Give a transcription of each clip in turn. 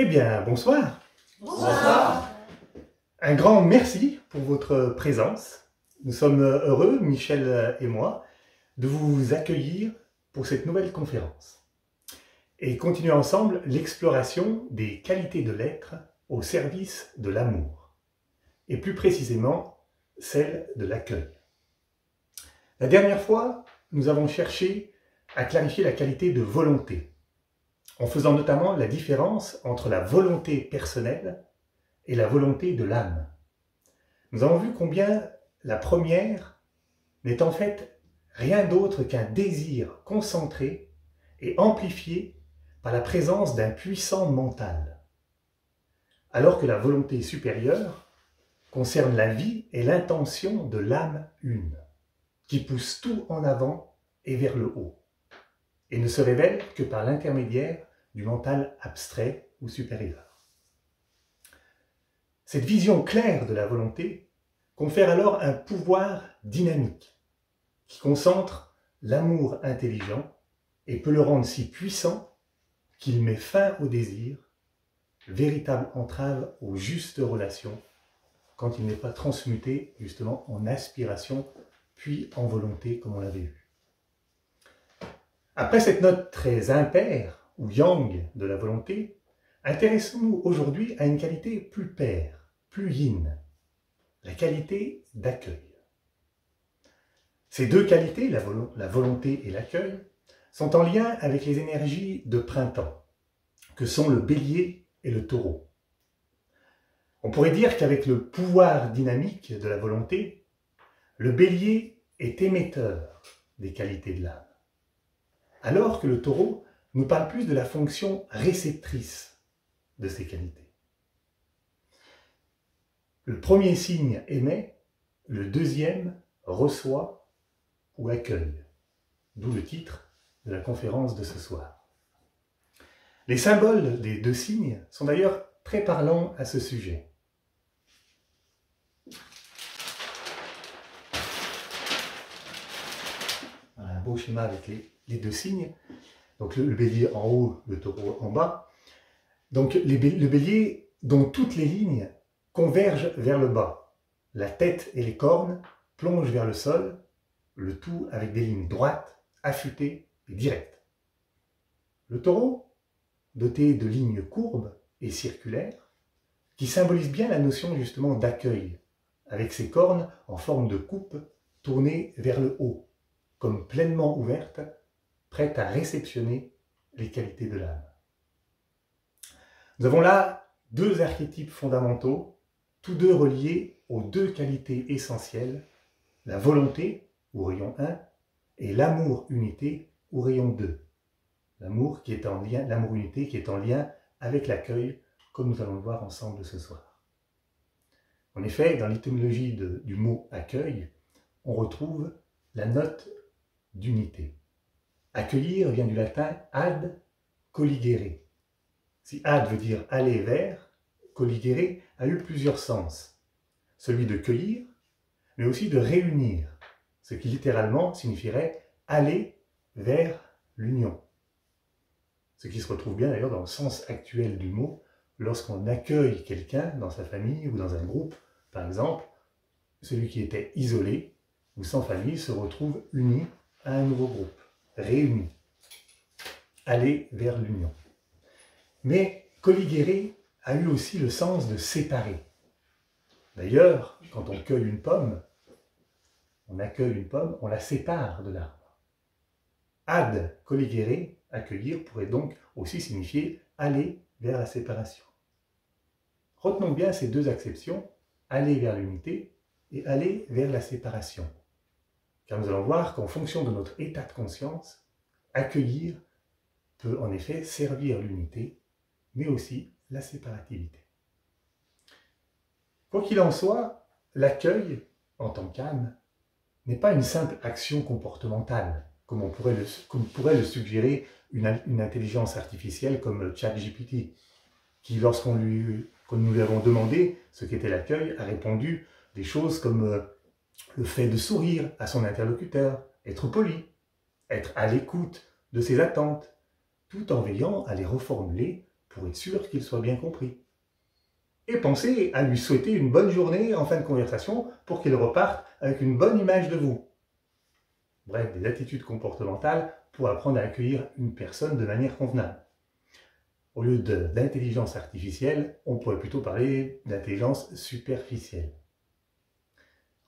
Eh bien, bonsoir. Bonsoir. Un grand merci pour votre présence. Nous sommes heureux, Michel et moi, de vous accueillir pour cette nouvelle conférence et continuer ensemble l'exploration des qualités de l'être au service de l'amour, et plus précisément celle de l'accueil. La dernière fois, nous avons cherché à clarifier la qualité de volonté, en faisant notamment la différence entre la volonté personnelle et la volonté de l'âme. Nous avons vu combien la première n'est en fait rien d'autre qu'un désir concentré et amplifié par la présence d'un puissant mental, alors que la volonté supérieure concerne la vie et l'intention de l'âme une, qui pousse tout en avant et vers le haut, et ne se révèle que par l'intermédiaire du mental abstrait ou supérieur. Cette vision claire de la volonté confère alors un pouvoir dynamique qui concentre l'amour intelligent et peut le rendre si puissant qu'il met fin au désir, véritable entrave aux justes relations, quand il n'est pas transmuté justement en aspiration puis en volonté comme on l'avait vu. Après cette note très impaire ou yang de la volonté, intéressons-nous aujourd'hui à une qualité plus paire, plus yin, la qualité d'accueil. Ces deux qualités, la volonté et l'accueil, sont en lien avec les énergies de printemps, que sont le bélier et le taureau. On pourrait dire qu'avec le pouvoir dynamique de la volonté, le bélier est émetteur des qualités de l'âme, alors que le taureau nous parle plus de la fonction réceptrice de ces qualités. Le premier signe émet, le deuxième reçoit ou accueille, d'où le titre de la conférence de ce soir. Les symboles des deux signes sont d'ailleurs très parlants à ce sujet. Voilà un beau schéma avec les deux signes. Donc le bélier en haut, le taureau en bas. Donc le bélier dont toutes les lignes convergent vers le bas. La tête et les cornes plongent vers le sol, le tout avec des lignes droites, affûtées et directes. Le taureau, doté de lignes courbes et circulaires, qui symbolise bien la notion justement d'accueil, avec ses cornes en forme de coupe tournées vers le haut, comme pleinement ouvertes, prêtes à réceptionner les qualités de l'âme. Nous avons là deux archétypes fondamentaux, tous deux reliés aux deux qualités essentielles, la volonté, au rayon 1, et l'amour-unité, au rayon 2. L'amour-unité qui est en lien avec l'accueil, comme nous allons le voir ensemble ce soir. En effet, dans l'étymologie du mot « accueil », on retrouve la note d'unité. Accueillir vient du latin « ad colligere ». Si « ad » veut dire « aller vers », « colligere » a eu plusieurs sens. Celui de cueillir, mais aussi de réunir, ce qui littéralement signifierait « aller vers l'union ». Ce qui se retrouve bien d'ailleurs dans le sens actuel du mot, lorsqu'on accueille quelqu'un dans sa famille ou dans un groupe, par exemple, celui qui était isolé ou sans famille se retrouve uni à un nouveau groupe, réuni, aller vers l'union. Mais colligere a eu aussi le sens de séparer. D'ailleurs, quand on cueille une pomme, on accueille une pomme, on la sépare de l'arbre. Ad colligere, accueillir, pourrait donc aussi signifier aller vers la séparation. Retenons bien ces deux acceptions, aller vers l'unité et aller vers la séparation. Car nous allons voir qu'en fonction de notre état de conscience, accueillir peut en effet servir l'unité, mais aussi la séparativité. Quoi qu'il en soit, l'accueil, en tant qu'âme, n'est pas une simple action comportementale, comme pourrait le suggérer une intelligence artificielle comme ChatGPT, qui, lorsqu'on nous lui avons demandé ce qu'était l'accueil, a répondu des choses comme le fait de sourire à son interlocuteur, être poli, être à l'écoute de ses attentes, tout en veillant à les reformuler pour être sûr qu'il soit bien compris. Et pensez à lui souhaiter une bonne journée en fin de conversation pour qu'il reparte avec une bonne image de vous. Bref, des attitudes comportementales pour apprendre à accueillir une personne de manière convenable. Au lieu d'intelligence artificielle, on pourrait plutôt parler d'intelligence superficielle.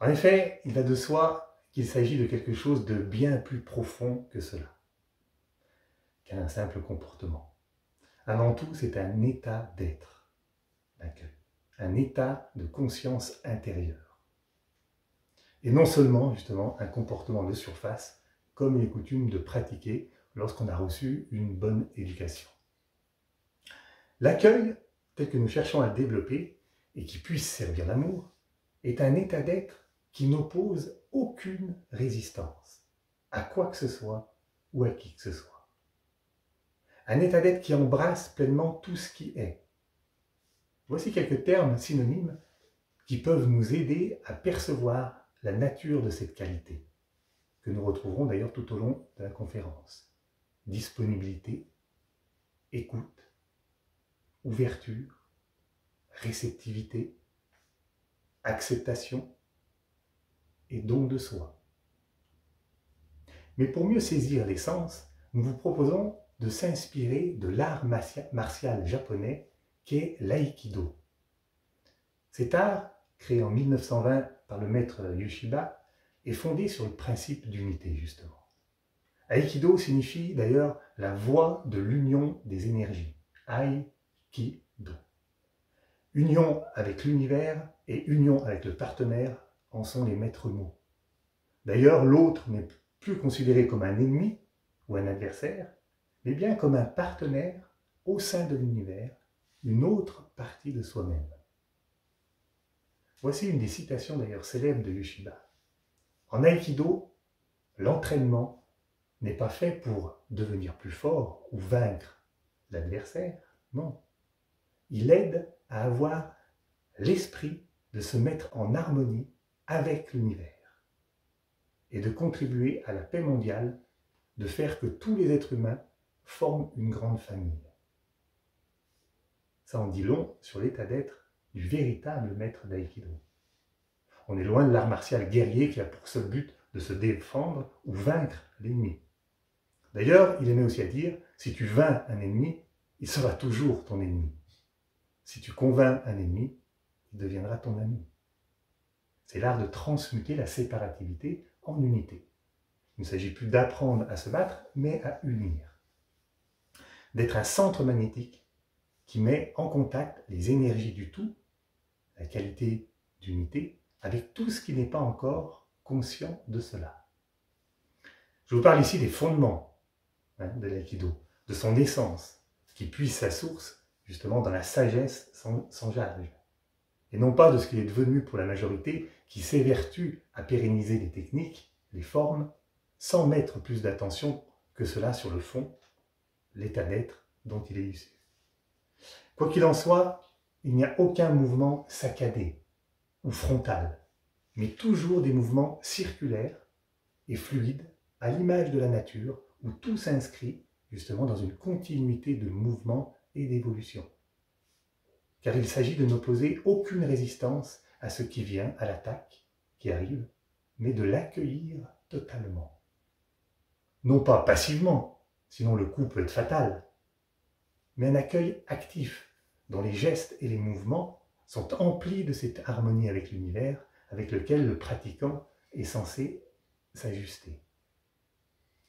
En effet, il va de soi qu'il s'agit de quelque chose de bien plus profond que cela, qu'un simple comportement. Avant tout, c'est un état d'être, l'accueil, un état de conscience intérieure. Et non seulement, justement, un comportement de surface, comme il est coutume de pratiquer lorsqu'on a reçu une bonne éducation. L'accueil, tel que nous cherchons à le développer, et qui puisse servir l'amour, est un état d'être qui n'oppose aucune résistance, à quoi que ce soit ou à qui que ce soit. Un état d'être qui embrasse pleinement tout ce qui est. Voici quelques termes synonymes qui peuvent nous aider à percevoir la nature de cette qualité, que nous retrouverons d'ailleurs tout au long de la conférence. Disponibilité, écoute, ouverture, réceptivité, acceptation et don de soi. Mais pour mieux saisir l'essence, nous vous proposons de s'inspirer de l'art martial japonais qu'est l'aïkido. Cet art, créé en 1920 par le maître Yoshiba, est fondé sur le principe d'unité, justement. Aïkido signifie d'ailleurs la voie de l'union des énergies. Aïkido. Union avec l'univers et union avec le partenaire en sont les maîtres mots. D'ailleurs, l'autre n'est plus considéré comme un ennemi ou un adversaire, mais bien comme un partenaire au sein de l'univers, une autre partie de soi-même. Voici une des citations d'ailleurs célèbres de Yoshiba. En Aïkido, l'entraînement n'est pas fait pour devenir plus fort ou vaincre l'adversaire, non. Il aide à avoir l'esprit de se mettre en harmonie avec l'univers et de contribuer à la paix mondiale, de faire que tous les êtres humains forment une grande famille. Ça en dit long sur l'état d'être du véritable maître d'Aïkido. On est loin de l'art martial guerrier qui a pour seul but de se défendre ou vaincre l'ennemi. D'ailleurs, il aimait aussi à dire, si tu vains un ennemi, il sera toujours ton ennemi. Si tu convaincs un ennemi, il deviendra ton ami. C'est l'art de transmuter la séparativité en unité. Il ne s'agit plus d'apprendre à se battre, mais à unir. D'être un centre magnétique qui met en contact les énergies du tout, la qualité d'unité, avec tout ce qui n'est pas encore conscient de cela. Je vous parle ici des fondements de l'aïkido, de son essence, qui puise sa source justement dans la sagesse sans âge, et non pas de ce qu'il est devenu pour la majorité qui s'évertue à pérenniser les techniques, les formes, sans mettre plus d'attention que cela sur le fond, l'état d'être dont il est issu. Quoi qu'il en soit, il n'y a aucun mouvement saccadé ou frontal, mais toujours des mouvements circulaires et fluides, à l'image de la nature, où tout s'inscrit justement dans une continuité de mouvement et d'évolution. Car il s'agit de n'opposer aucune résistance à ce qui vient, à l'attaque qui arrive, mais de l'accueillir totalement. Non pas passivement, sinon le coup peut être fatal, mais un accueil actif, dont les gestes et les mouvements sont emplis de cette harmonie avec l'univers, avec lequel le pratiquant est censé s'ajuster.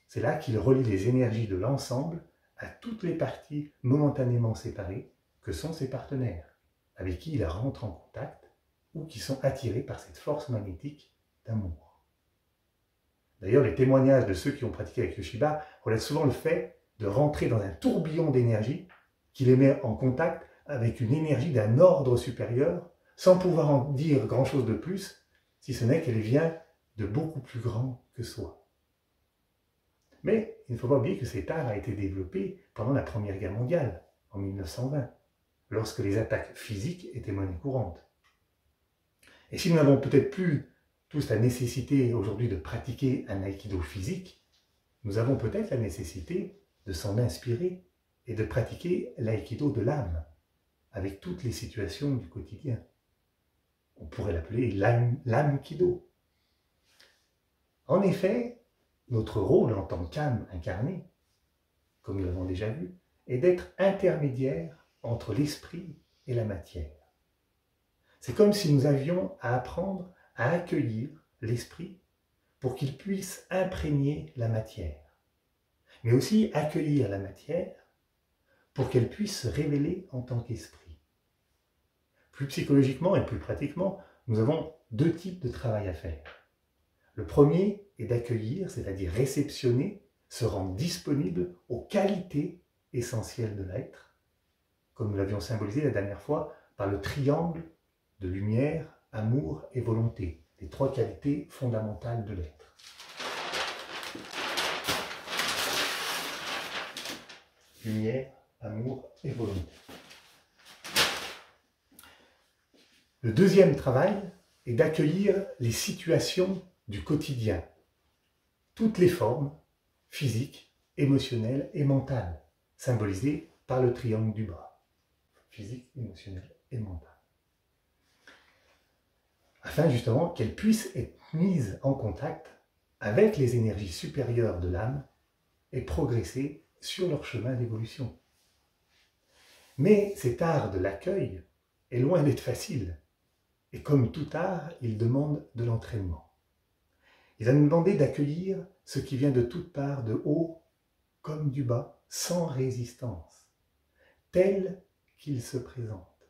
C'est là qu'il relie les énergies de l'ensemble à toutes les parties momentanément séparées que sont ses partenaires, avec qui il rentre en contact ou qui sont attirés par cette force magnétique d'amour. D'ailleurs, les témoignages de ceux qui ont pratiqué avec Yoshiba relatent souvent le fait de rentrer dans un tourbillon d'énergie qui les met en contact avec une énergie d'un ordre supérieur, sans pouvoir en dire grand-chose de plus, si ce n'est qu'elle vient de beaucoup plus grand que soi. Mais il ne faut pas oublier que cet art a été développé pendant la Première Guerre mondiale, en 1920, lorsque les attaques physiques étaient monnaie courante. Et si nous n'avons peut-être plus tous la nécessité aujourd'hui de pratiquer un aïkido physique, nous avons peut-être la nécessité de s'en inspirer est de pratiquer l'aïkido de l'âme, avec toutes les situations du quotidien. On pourrait l'appeler l'âme-kido. En effet, notre rôle en tant qu'âme incarnée, comme nous l'avons déjà vu, est d'être intermédiaire entre l'esprit et la matière. C'est comme si nous avions à apprendre à accueillir l'esprit pour qu'il puisse imprégner la matière, mais aussi accueillir la matière pour qu'elle puisse se révéler en tant qu'esprit. Plus psychologiquement et plus pratiquement, nous avons deux types de travail à faire. Le premier est d'accueillir, c'est-à-dire réceptionner, se rendre disponible aux qualités essentielles de l'être, comme nous l'avions symbolisé la dernière fois par le triangle de lumière, amour et volonté, les trois qualités fondamentales de l'être. Lumière, amour et volonté. Le deuxième travail est d'accueillir les situations du quotidien, toutes les formes physiques, émotionnelles et mentales, symbolisées par le triangle du bas. Physique, émotionnelle et mentale. Afin justement qu'elles puissent être mises en contact avec les énergies supérieures de l'âme et progresser sur leur chemin d'évolution. Mais cet art de l'accueil est loin d'être facile, et comme tout art, il demande de l'entraînement. Il va nous demander d'accueillir ce qui vient de toutes parts, de haut comme du bas, sans résistance, tel qu'il se présente,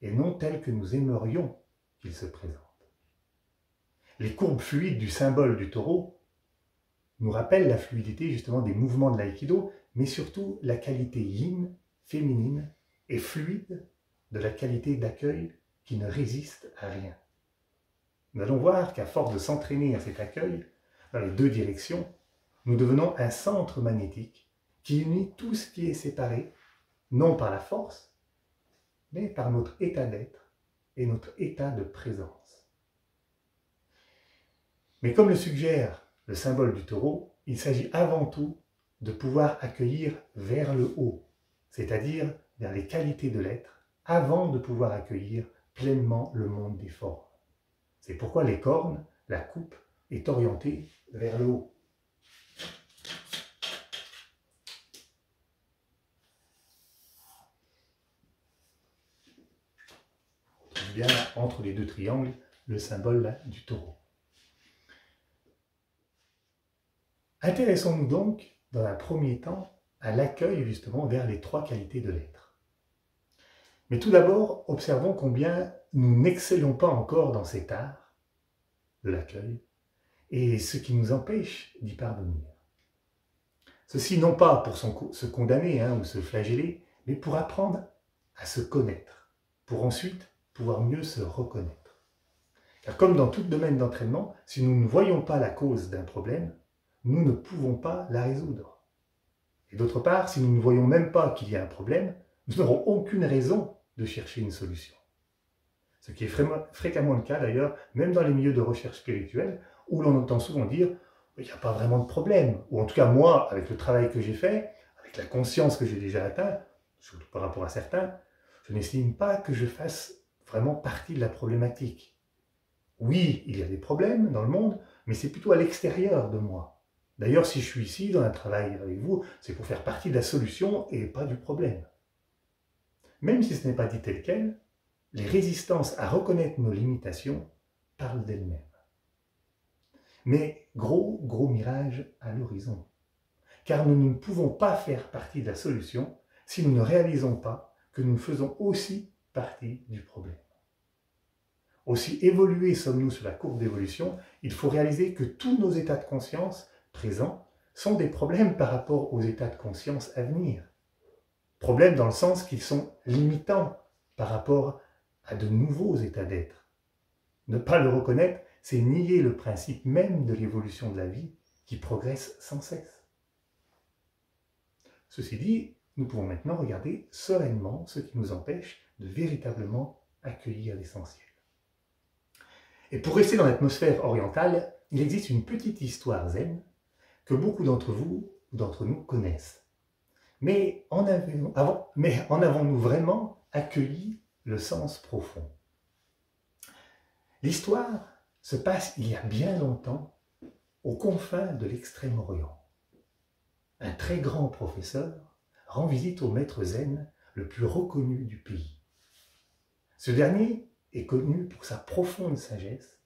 et non tel que nous aimerions qu'il se présente. Les courbes fluides du symbole du taureau nous rappellent la fluidité justement des mouvements de l'aïkido, mais surtout la qualité yin, féminine, et fluide de la qualité d'accueil qui ne résiste à rien. Nous allons voir qu'à force de s'entraîner à cet accueil, dans les deux directions, nous devenons un centre magnétique qui unit tout ce qui est séparé, non par la force, mais par notre état d'être et notre état de présence. Mais comme le suggère le symbole du taureau, il s'agit avant tout de pouvoir accueillir vers le haut, c'est-à-dire vers les qualités de l'être, avant de pouvoir accueillir pleinement le monde des formes. C'est pourquoi les cornes, la coupe, est orientée vers le haut. On trouve bien entre les deux triangles le symbole là, du taureau. Intéressons-nous donc, dans un premier temps, à l'accueil justement vers les trois qualités de l'être. Mais tout d'abord, observons combien nous n'excellons pas encore dans cet art de l'accueil et ce qui nous empêche d'y parvenir. Ceci non pas pour se condamner ou se flageller, mais pour apprendre à se connaître, pour ensuite pouvoir mieux se reconnaître. Car comme dans tout domaine d'entraînement, si nous ne voyons pas la cause d'un problème, nous ne pouvons pas la résoudre. Et d'autre part, si nous ne voyons même pas qu'il y a un problème, nous n'aurons aucune raison de chercher une solution. Ce qui est fréquemment le cas d'ailleurs, même dans les milieux de recherche spirituelle, où l'on entend souvent dire « il n'y a pas vraiment de problème », ou en tout cas moi, avec le travail que j'ai fait, avec la conscience que j'ai déjà atteinte, surtout par rapport à certains, je n'estime pas que je fasse vraiment partie de la problématique. Oui, il y a des problèmes dans le monde, mais c'est plutôt à l'extérieur de moi. D'ailleurs, si je suis ici dans un travail avec vous, c'est pour faire partie de la solution et pas du problème. Même si ce n'est pas dit tel quel, les résistances à reconnaître nos limitations parlent d'elles-mêmes. Mais gros mirage à l'horizon. Car nous ne pouvons pas faire partie de la solution si nous ne réalisons pas que nous faisons aussi partie du problème. Aussi évolués sommes-nous sur la courbe d'évolution, il faut réaliser que tous nos états de conscience présents sont des problèmes par rapport aux états de conscience à venir. Problèmes dans le sens qu'ils sont limitants par rapport à de nouveaux états d'être. Ne pas le reconnaître, c'est nier le principe même de l'évolution de la vie qui progresse sans cesse. Ceci dit, nous pouvons maintenant regarder sereinement ce qui nous empêche de véritablement accueillir l'essentiel. Et pour rester dans l'atmosphère orientale, il existe une petite histoire zen que beaucoup d'entre vous ou d'entre nous connaissent. Mais en avons-nous vraiment accueilli le sens profond? L'histoire se passe il y a bien longtemps, aux confins de l'Extrême-Orient. Un très grand professeur rend visite au maître zen le plus reconnu du pays. Ce dernier est connu pour sa profonde sagesse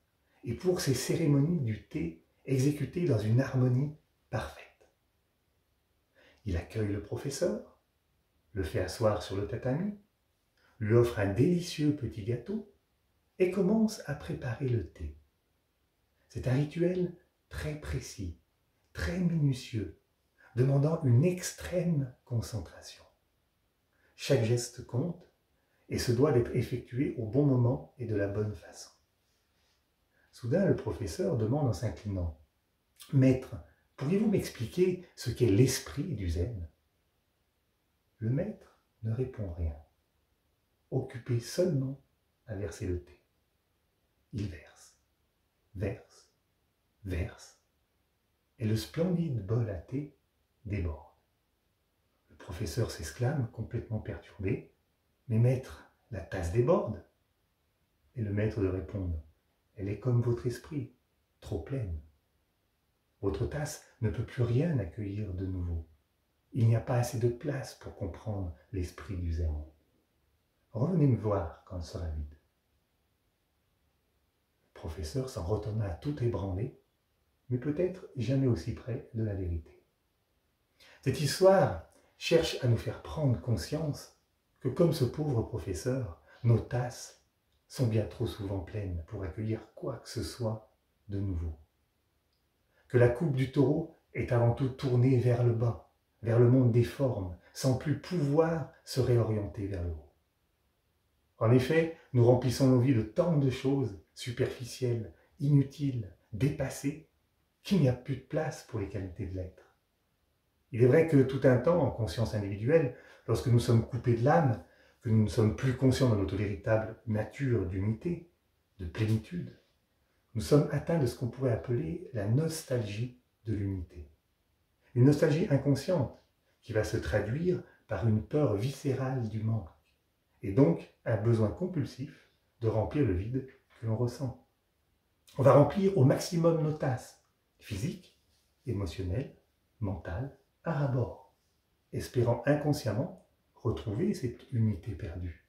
et pour ses cérémonies du thé exécutées dans une harmonie parfaite. Il accueille le professeur, le fait asseoir sur le tatami, lui offre un délicieux petit gâteau et commence à préparer le thé. C'est un rituel très précis, très minutieux, demandant une extrême concentration. Chaque geste compte et se doit d'être effectué au bon moment et de la bonne façon. Soudain, le professeur demande en s'inclinant : « Maître, pourriez-vous m'expliquer ce qu'est l'esprit du zen ?» Le maître ne répond rien, occupé seulement à verser le thé. Il verse, verse, et le splendide bol à thé déborde. Le professeur s'exclame, complètement perturbé : « Mais maître, la tasse déborde !» Et le maître de répondre : « Elle est comme votre esprit, trop pleine. Votre tasse ne peut plus rien accueillir de nouveau. Il n'y a pas assez de place pour comprendre l'esprit du zen. Revenez me voir quand elle sera vide. » Le professeur s'en retourna tout ébranlé, mais peut-être jamais aussi près de la vérité. Cette histoire cherche à nous faire prendre conscience que, comme ce pauvre professeur, nos tasses sont bien trop souvent pleines pour accueillir quoi que ce soit de nouveau. Que la coupe du taureau est avant tout tournée vers le bas, vers le monde des formes, sans plus pouvoir se réorienter vers le haut. En effet, nous remplissons nos vies de tant de choses superficielles, inutiles, dépassées, qu'il n'y a plus de place pour les qualités de l'être. Il est vrai que tout un temps, en conscience individuelle, lorsque nous sommes coupés de l'âme, que nous ne sommes plus conscients de notre véritable nature d'unité, de plénitude, nous sommes atteints de ce qu'on pourrait appeler la nostalgie de l'unité. Une nostalgie inconsciente qui va se traduire par une peur viscérale du manque, et donc un besoin compulsif de remplir le vide que l'on ressent. On va remplir au maximum nos tasses, physiques, émotionnelles, mentales, à ras-bord, espérant inconsciemment retrouver cette unité perdue.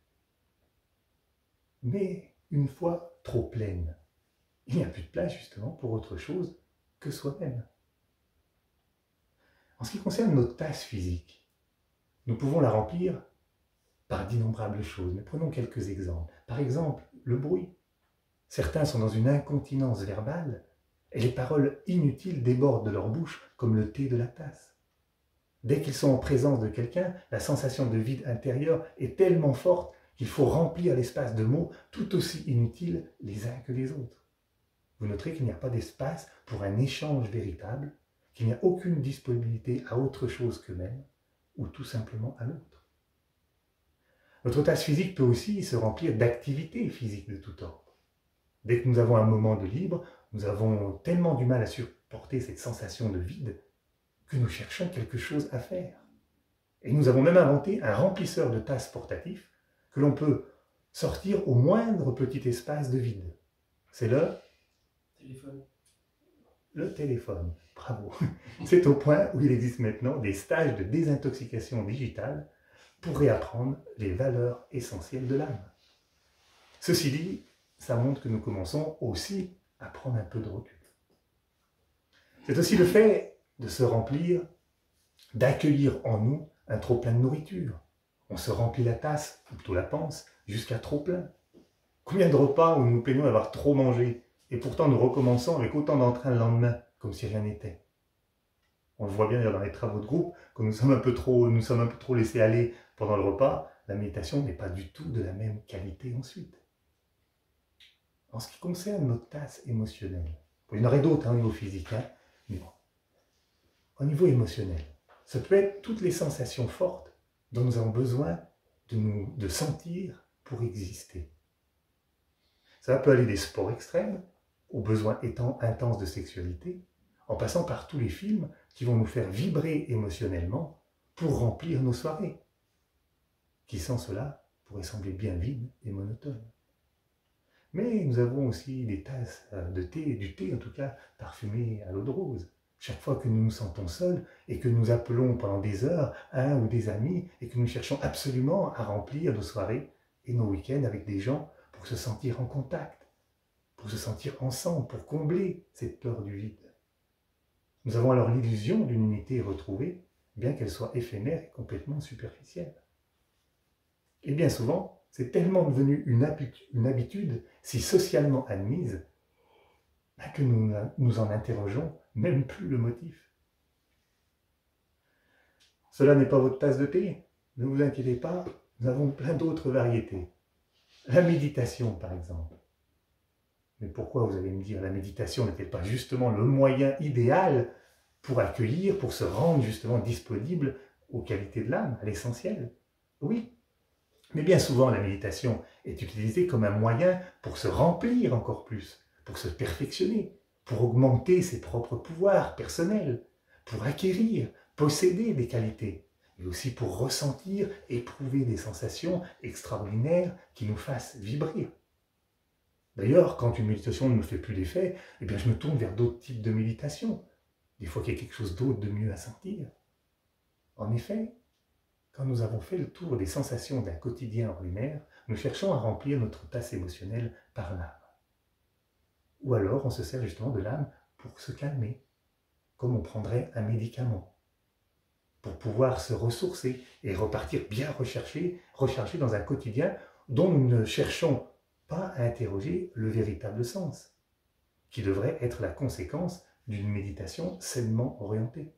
Mais une fois trop pleine, il n'y a plus de place justement pour autre chose que soi-même. En ce qui concerne nos tasses physiques, nous pouvons la remplir par d'innombrables choses, mais prenons quelques exemples. Par exemple, le bruit. Certains sont dans une incontinence verbale et les paroles inutiles débordent de leur bouche comme le thé de la tasse. Dès qu'ils sont en présence de quelqu'un, la sensation de vide intérieur est tellement forte qu'il faut remplir l'espace de mots tout aussi inutiles les uns que les autres. Vous noterez qu'il n'y a pas d'espace pour un échange véritable, qu'il n'y a aucune disponibilité à autre chose qu'eux-mêmes, ou tout simplement à l'autre. Notre tasse physique peut aussi se remplir d'activités physiques de tout ordre. Dès que nous avons un moment de libre, nous avons tellement du mal à supporter cette sensation de vide que nous cherchons quelque chose à faire. Et nous avons même inventé un remplisseur de tasses portatif que l'on peut sortir au moindre petit espace de vide. C'est le téléphone. Le téléphone. Bravo. C'est au point où il existe maintenant des stages de désintoxication digitale pour réapprendre les valeurs essentielles de l'âme. Ceci dit, ça montre que nous commençons aussi à prendre un peu de recul. C'est aussi le fait de se remplir, d'accueillir en nous un trop plein de nourriture. On se remplit la tasse, ou plutôt la panse, jusqu'à trop plein. Combien de repas où nous nous plaignons d'avoir trop mangé, et pourtant nous recommençons avec autant d'entrain le lendemain, comme si rien n'était. On le voit bien dans les travaux de groupe, quand nous sommes un peu trop laissés aller pendant le repas, la méditation n'est pas du tout de la même qualité ensuite. En ce qui concerne nos tasses émotionnelles, il y en aurait d'autres au niveau physique, mais bon. Au niveau émotionnel, ça peut être toutes les sensations fortes dont nous avons besoin de sentir pour exister. Ça peut aller des sports extrêmes aux besoins intenses de sexualité, en passant par tous les films qui vont nous faire vibrer émotionnellement pour remplir nos soirées, qui sans cela pourraient sembler bien vides et monotones. Mais nous avons aussi des tasses de thé, du thé en tout cas, parfumé à l'eau de rose. Chaque fois que nous nous sentons seuls et que nous appelons pendant des heures un ou des amis et que nous cherchons absolument à remplir nos soirées et nos week-ends avec des gens pour se sentir en contact, pour se sentir ensemble, pour combler cette peur du vide. Nous avons alors l'illusion d'une unité retrouvée, bien qu'elle soit éphémère et complètement superficielle. Et bien souvent, c'est tellement devenu une habitude si socialement admise que nous en interrogeons même plus le motif. Cela n'est pas votre tasse de thé? Ne vous inquiétez pas, nous avons plein d'autres variétés. La méditation, par exemple. Mais pourquoi, vous allez me dire, la méditation n'est-elle pas justement le moyen idéal pour accueillir, pour se rendre justement disponible aux qualités de l'âme, à l'essentiel? Oui, mais bien souvent la méditation est utilisée comme un moyen pour se remplir encore plus, pour se perfectionner, pour augmenter ses propres pouvoirs personnels, pour acquérir, posséder des qualités, mais aussi pour ressentir, éprouver des sensations extraordinaires qui nous fassent vibrer. D'ailleurs, quand une méditation ne me fait plus d'effet, eh bien je me tourne vers d'autres types de méditation. Des fois qu'il y a quelque chose d'autre de mieux à sentir. En effet, quand nous avons fait le tour des sensations d'un quotidien ordinaire, nous cherchons à remplir notre tasse émotionnelle par l'âme. Ou alors on se sert justement de l'âme pour se calmer, comme on prendrait un médicament, pour pouvoir se ressourcer et repartir bien rechargé dans un quotidien dont nous ne cherchons pas à interroger le véritable sens, qui devrait être la conséquence d'une méditation sainement orientée.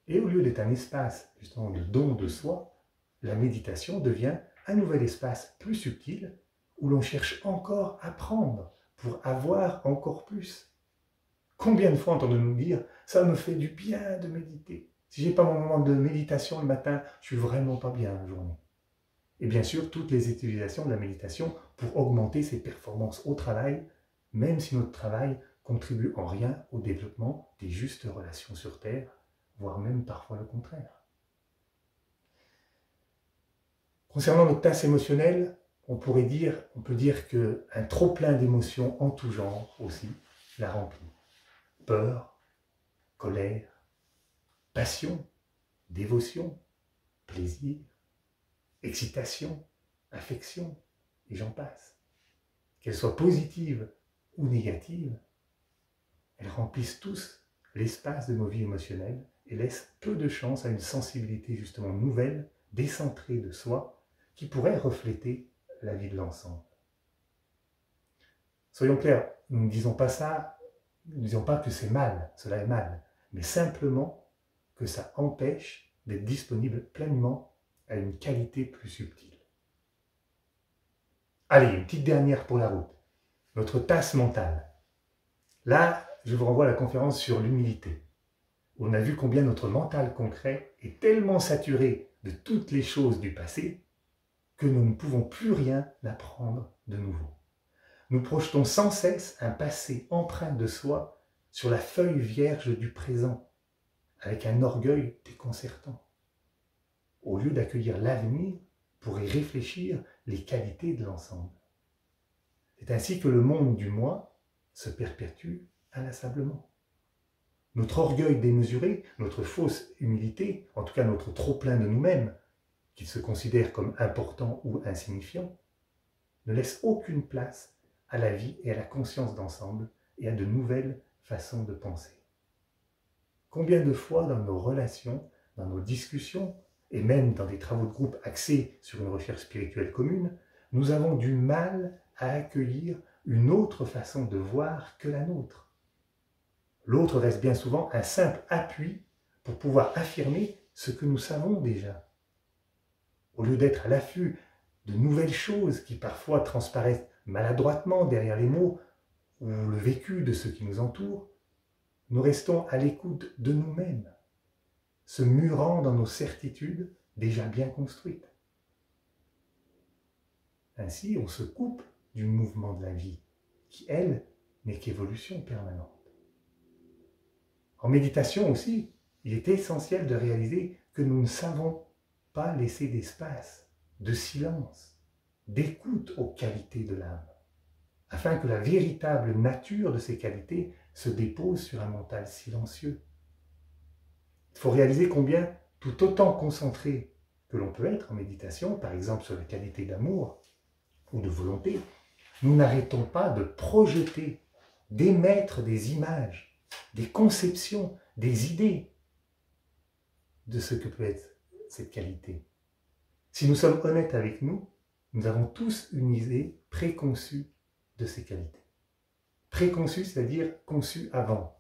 Et au lieu d'être un espace justement de don de soi, la méditation devient un nouvel espace plus subtil où l'on cherche encore à prendre pour avoir encore plus. Combien de fois entendons-nous dire « ça me fait du bien de méditer. Si je n'ai pas mon moment de méditation le matin, je ne suis vraiment pas bien la journée. » Et bien sûr, toutes les utilisations de la méditation pour augmenter ses performances au travail, même si notre travail contribue en rien au développement des justes relations sur Terre, voire même parfois le contraire. Concernant notre tasse émotionnelle, on peut dire qu'un trop-plein d'émotions en tout genre aussi la remplit. Peur, colère, passion, dévotion, plaisir, excitation, affection, et j'en passe. Qu'elles soient positives ou négatives, elles remplissent tous l'espace de nos vies émotionnelles et laissent peu de chance à une sensibilité justement nouvelle, décentrée de soi, qui pourrait refléter la vie de l'ensemble. Soyons clairs, nous ne disons pas ça, nous ne disons pas que c'est mal, cela est mal, mais simplement que ça empêche d'être disponible pleinement à une qualité plus subtile. Allez, une petite dernière pour la route. Notre tasse mentale. Là, je vous renvoie à la conférence sur l'humilité, où on a vu combien notre mental concret est tellement saturé de toutes les choses du passé que nous ne pouvons plus rien apprendre de nouveau. Nous projetons sans cesse un passé empreint de soi sur la feuille vierge du présent, avec un orgueil déconcertant, au lieu d'accueillir l'avenir pour y réfléchir les qualités de l'ensemble. C'est ainsi que le monde du moi se perpétue inlassablement. Notre orgueil démesuré, notre fausse humilité, en tout cas notre trop-plein de nous-mêmes, qu'ils se considèrent comme importants ou insignifiants, ne laisse aucune place à la vie et à la conscience d'ensemble et à de nouvelles façons de penser. Combien de fois dans nos relations, dans nos discussions, et même dans des travaux de groupe axés sur une recherche spirituelle commune, nous avons du mal à accueillir une autre façon de voir que la nôtre. L'autre reste bien souvent un simple appui pour pouvoir affirmer ce que nous savons déjà. Au lieu d'être à l'affût de nouvelles choses qui parfois transparaissent maladroitement derrière les mots ou le vécu de ceux qui nous entourent, nous restons à l'écoute de nous-mêmes, se murant dans nos certitudes déjà bien construites. Ainsi, on se coupe du mouvement de la vie, qui, elle, n'est qu'évolution permanente. En méditation aussi, il est essentiel de réaliser que nous ne savons pas laisser d'espace, de silence, d'écoute aux qualités de l'âme, afin que la véritable nature de ces qualités se dépose sur un mental silencieux. Il faut réaliser combien, tout autant concentré que l'on peut être en méditation, par exemple sur la qualité d'amour ou de volonté, nous n'arrêtons pas de projeter, d'émettre des images, des conceptions, des idées de ce que peut être cette qualité. Si nous sommes honnêtes avec nous, nous avons tous une idée préconçue de ces qualités. Préconçue, c'est-à-dire conçue avant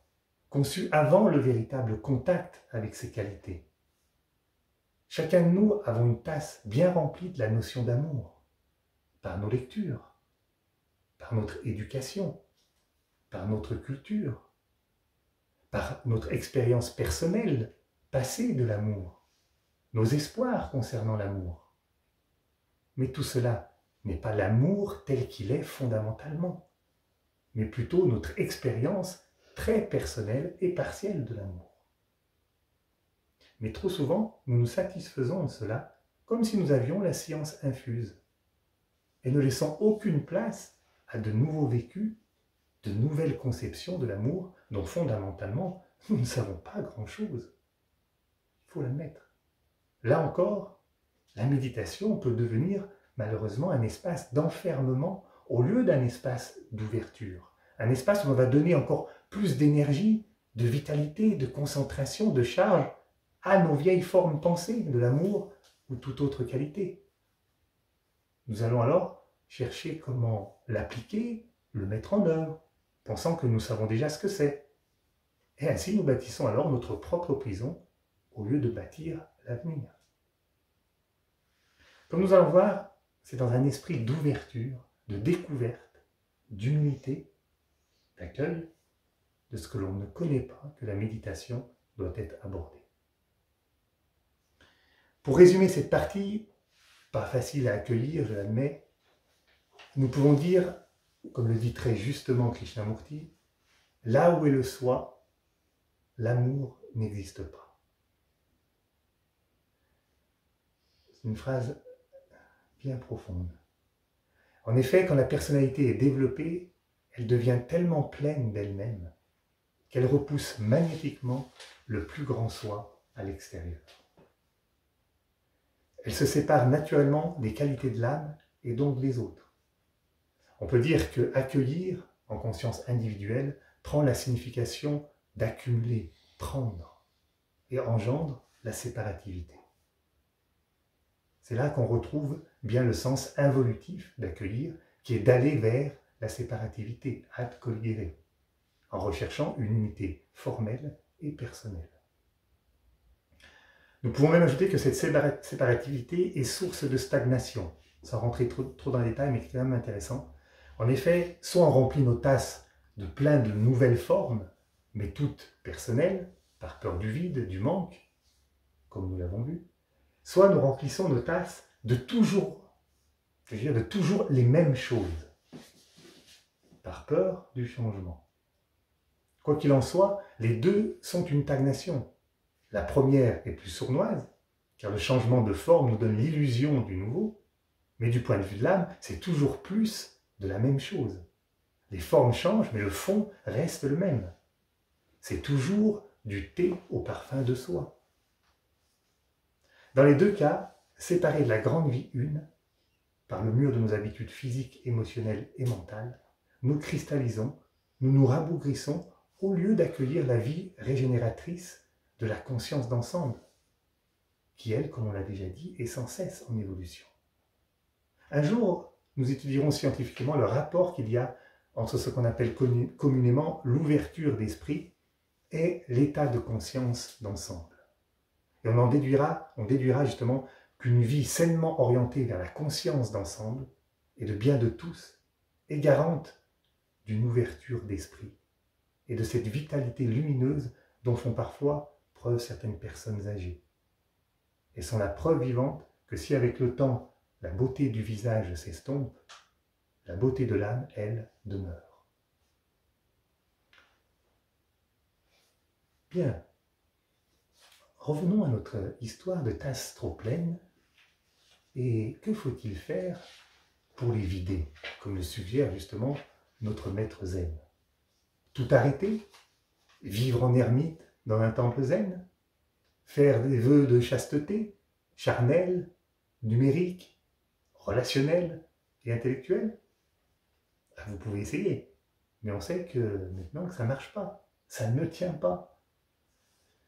le véritable contact avec ces qualités. Chacun de nous avons une tasse bien remplie de la notion d'amour, par nos lectures, par notre éducation, par notre culture, par notre expérience personnelle passée de l'amour, nos espoirs concernant l'amour. Mais tout cela n'est pas l'amour tel qu'il est fondamentalement, mais plutôt notre expérience très personnelle et partielle de l'amour. Mais trop souvent, nous nous satisfaisons de cela comme si nous avions la science infuse, et ne laissant aucune place à de nouveaux vécus, de nouvelles conceptions de l'amour dont fondamentalement nous ne savons pas grand-chose. Il faut l'admettre. Là encore, la méditation peut devenir malheureusement un espace d'enfermement au lieu d'un espace d'ouverture. Un espace où on va donner encore plus d'énergie, de vitalité, de concentration, de charge à nos vieilles formes pensées de l'amour ou toute autre qualité. Nous allons alors chercher comment l'appliquer, le mettre en œuvre, pensant que nous savons déjà ce que c'est. Et ainsi nous bâtissons alors notre propre prison au lieu de bâtir l'avenir. Comme nous allons voir, c'est dans un esprit d'ouverture, de découverte, d'humilité, d'accueil de ce que l'on ne connaît pas que la méditation doit être abordée. Pour résumer cette partie, pas facile à accueillir, je l'admets, nous pouvons dire, comme le dit très justement Krishnamurti, là où est le soi, l'amour n'existe pas. C'est une phrase bien profonde. En effet, quand la personnalité est développée, elle devient tellement pleine d'elle-même qu'elle repousse magnétiquement le plus grand soi à l'extérieur. Elle se sépare naturellement des qualités de l'âme et donc des autres. On peut dire que accueillir, en conscience individuelle, prend la signification d'accumuler, prendre, et engendre la séparativité. C'est là qu'on retrouve bien le sens involutif d'accueillir, qui est d'aller vers la séparativité, ad colligere, en recherchant une unité formelle et personnelle. Nous pouvons même ajouter que cette séparativité est source de stagnation, sans rentrer trop dans les détails, mais c'est quand même intéressant. En effet, soit on remplit nos tasses de plein de nouvelles formes, mais toutes personnelles, par peur du vide, du manque, comme nous l'avons vu, soit nous remplissons nos tasses de toujours les mêmes choses, par peur du changement. Quoi qu'il en soit, les deux sont une stagnation. La première est plus sournoise, car le changement de forme nous donne l'illusion du nouveau, mais du point de vue de l'âme, c'est toujours plus de la même chose. Les formes changent, mais le fond reste le même. C'est toujours du thé au parfum de soi. Dans les deux cas, séparés de la grande vie une, par le mur de nos habitudes physiques, émotionnelles et mentales, nous cristallisons, nous nous rabougrissons au lieu d'accueillir la vie régénératrice de la conscience d'ensemble, qui, elle, comme on l'a déjà dit, est sans cesse en évolution. Un jour, nous étudierons scientifiquement le rapport qu'il y a entre ce qu'on appelle communément l'ouverture d'esprit et l'état de conscience d'ensemble. Et on déduira justement qu'une vie sainement orientée vers la conscience d'ensemble et de bien de tous est garante d'une ouverture d'esprit et de cette vitalité lumineuse dont font parfois preuve certaines personnes âgées. Et sont la preuve vivante que si avec le temps la beauté du visage s'estompe, la beauté de l'âme, elle, demeure. Bien. revenons à notre histoire de tasses trop pleines. Et que faut-il faire pour les vider, comme le suggère justement notre maître zen? Tout arrêter? Vivre en ermite dans un temple zen? Faire des vœux de chasteté, charnels, numériques, relationnels et intellectuels? Vous pouvez essayer, mais on sait que maintenant que ça ne marche pas, ça ne tient pas.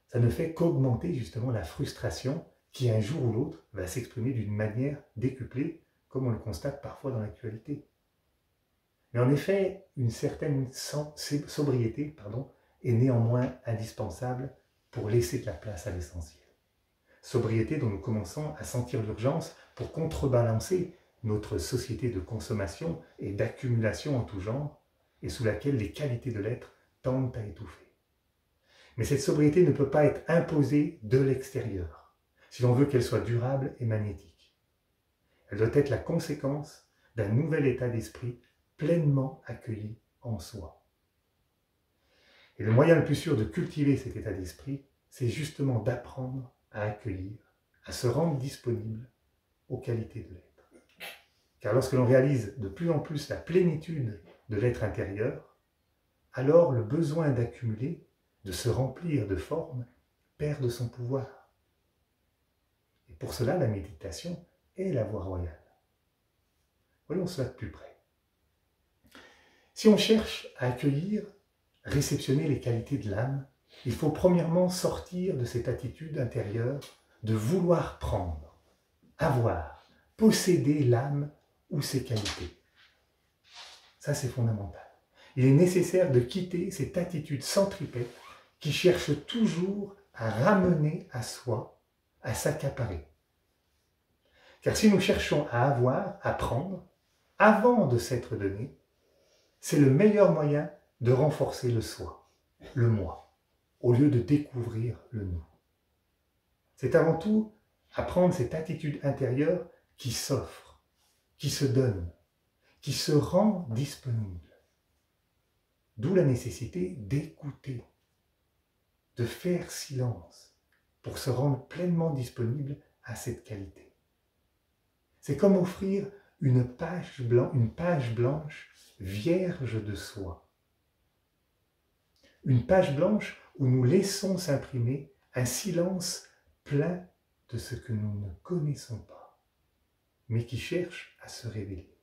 Ça ne fait qu'augmenter justement la frustration qui un jour ou l'autre va s'exprimer d'une manière décuplée, comme on le constate parfois dans l'actualité. Mais en effet, une certaine sobriété est néanmoins indispensable pour laisser de la place à l'essentiel. Sobriété dont nous commençons à sentir l'urgence pour contrebalancer notre société de consommation et d'accumulation en tout genre, et sous laquelle les qualités de l'être tendent à étouffer. Mais cette sobriété ne peut pas être imposée de l'extérieur, si l'on veut qu'elle soit durable et magnétique. Elle doit être la conséquence d'un nouvel état d'esprit pleinement accueilli en soi. Et le moyen le plus sûr de cultiver cet état d'esprit, c'est justement d'apprendre à accueillir, à se rendre disponible aux qualités de l'être. Car lorsque l'on réalise de plus en plus la plénitude de l'être intérieur, alors le besoin d'accumuler, de se remplir de formes, perd de son pouvoir. Et pour cela, la méditation est la voie royale. Voyons cela de plus près. Si on cherche à accueillir, réceptionner les qualités de l'âme, il faut premièrement sortir de cette attitude intérieure de vouloir prendre, avoir, posséder l'âme ou ses qualités. Ça, c'est fondamental. Il est nécessaire de quitter cette attitude centripète qui cherche toujours à ramener à soi, à s'accaparer. Car si nous cherchons à avoir, à prendre, avant de s'être donné, c'est le meilleur moyen de renforcer le soi, le moi, au lieu de découvrir le nous. C'est avant tout apprendre cette attitude intérieure qui s'offre, qui se donne, qui se rend disponible. D'où la nécessité d'écouter, de faire silence pour se rendre pleinement disponible à cette qualité. C'est comme offrir une page blanche vierge de soi. Une page blanche où nous laissons s'imprimer un silence plein de ce que nous ne connaissons pas, mais qui cherche à se révéler.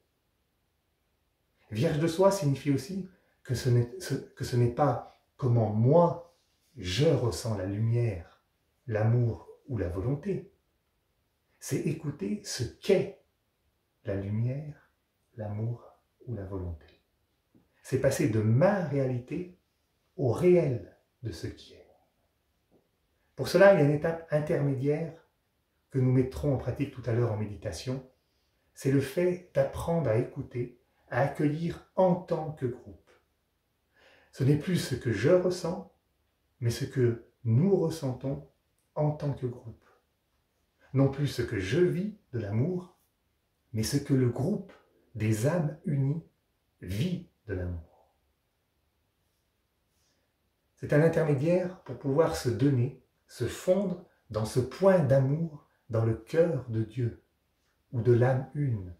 Vierge de soi signifie aussi que ce n'est pas comment moi je ressens la lumière, l'amour ou la volonté. C'est écouter ce qu'est la lumière, l'amour ou la volonté. C'est passer de ma réalité au réel de ce qui est. Pour cela, il y a une étape intermédiaire que nous mettrons en pratique tout à l'heure en méditation. C'est le fait d'apprendre à écouter, à accueillir en tant que groupe. Ce n'est plus ce que je ressens, mais ce que nous ressentons en tant que groupe. Non plus ce que je vis de l'amour, mais ce que le groupe des âmes unies vit de l'amour. C'est un intermédiaire pour pouvoir se donner, se fondre dans ce point d'amour dans le cœur de Dieu, ou de l'âme une,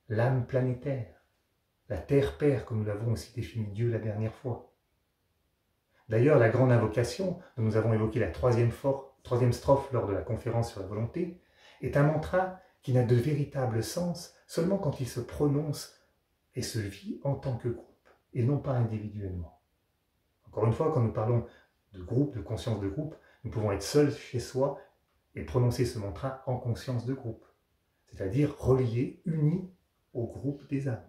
l'âme planétaire, la Terre-Père, comme nous l'avons aussi défini Dieu la dernière fois. D'ailleurs, la grande invocation, dont nous avons évoqué la troisième strophe lors de la conférence sur la volonté, est un mantra qui n'a de véritable sens seulement quand il se prononce et se vit en tant que groupe, et non pas individuellement. Encore une fois, quand nous parlons de groupe, de conscience de groupe, nous pouvons être seuls chez soi et prononcer ce mantra en conscience de groupe, c'est-à-dire reliés, unis au groupe des âmes.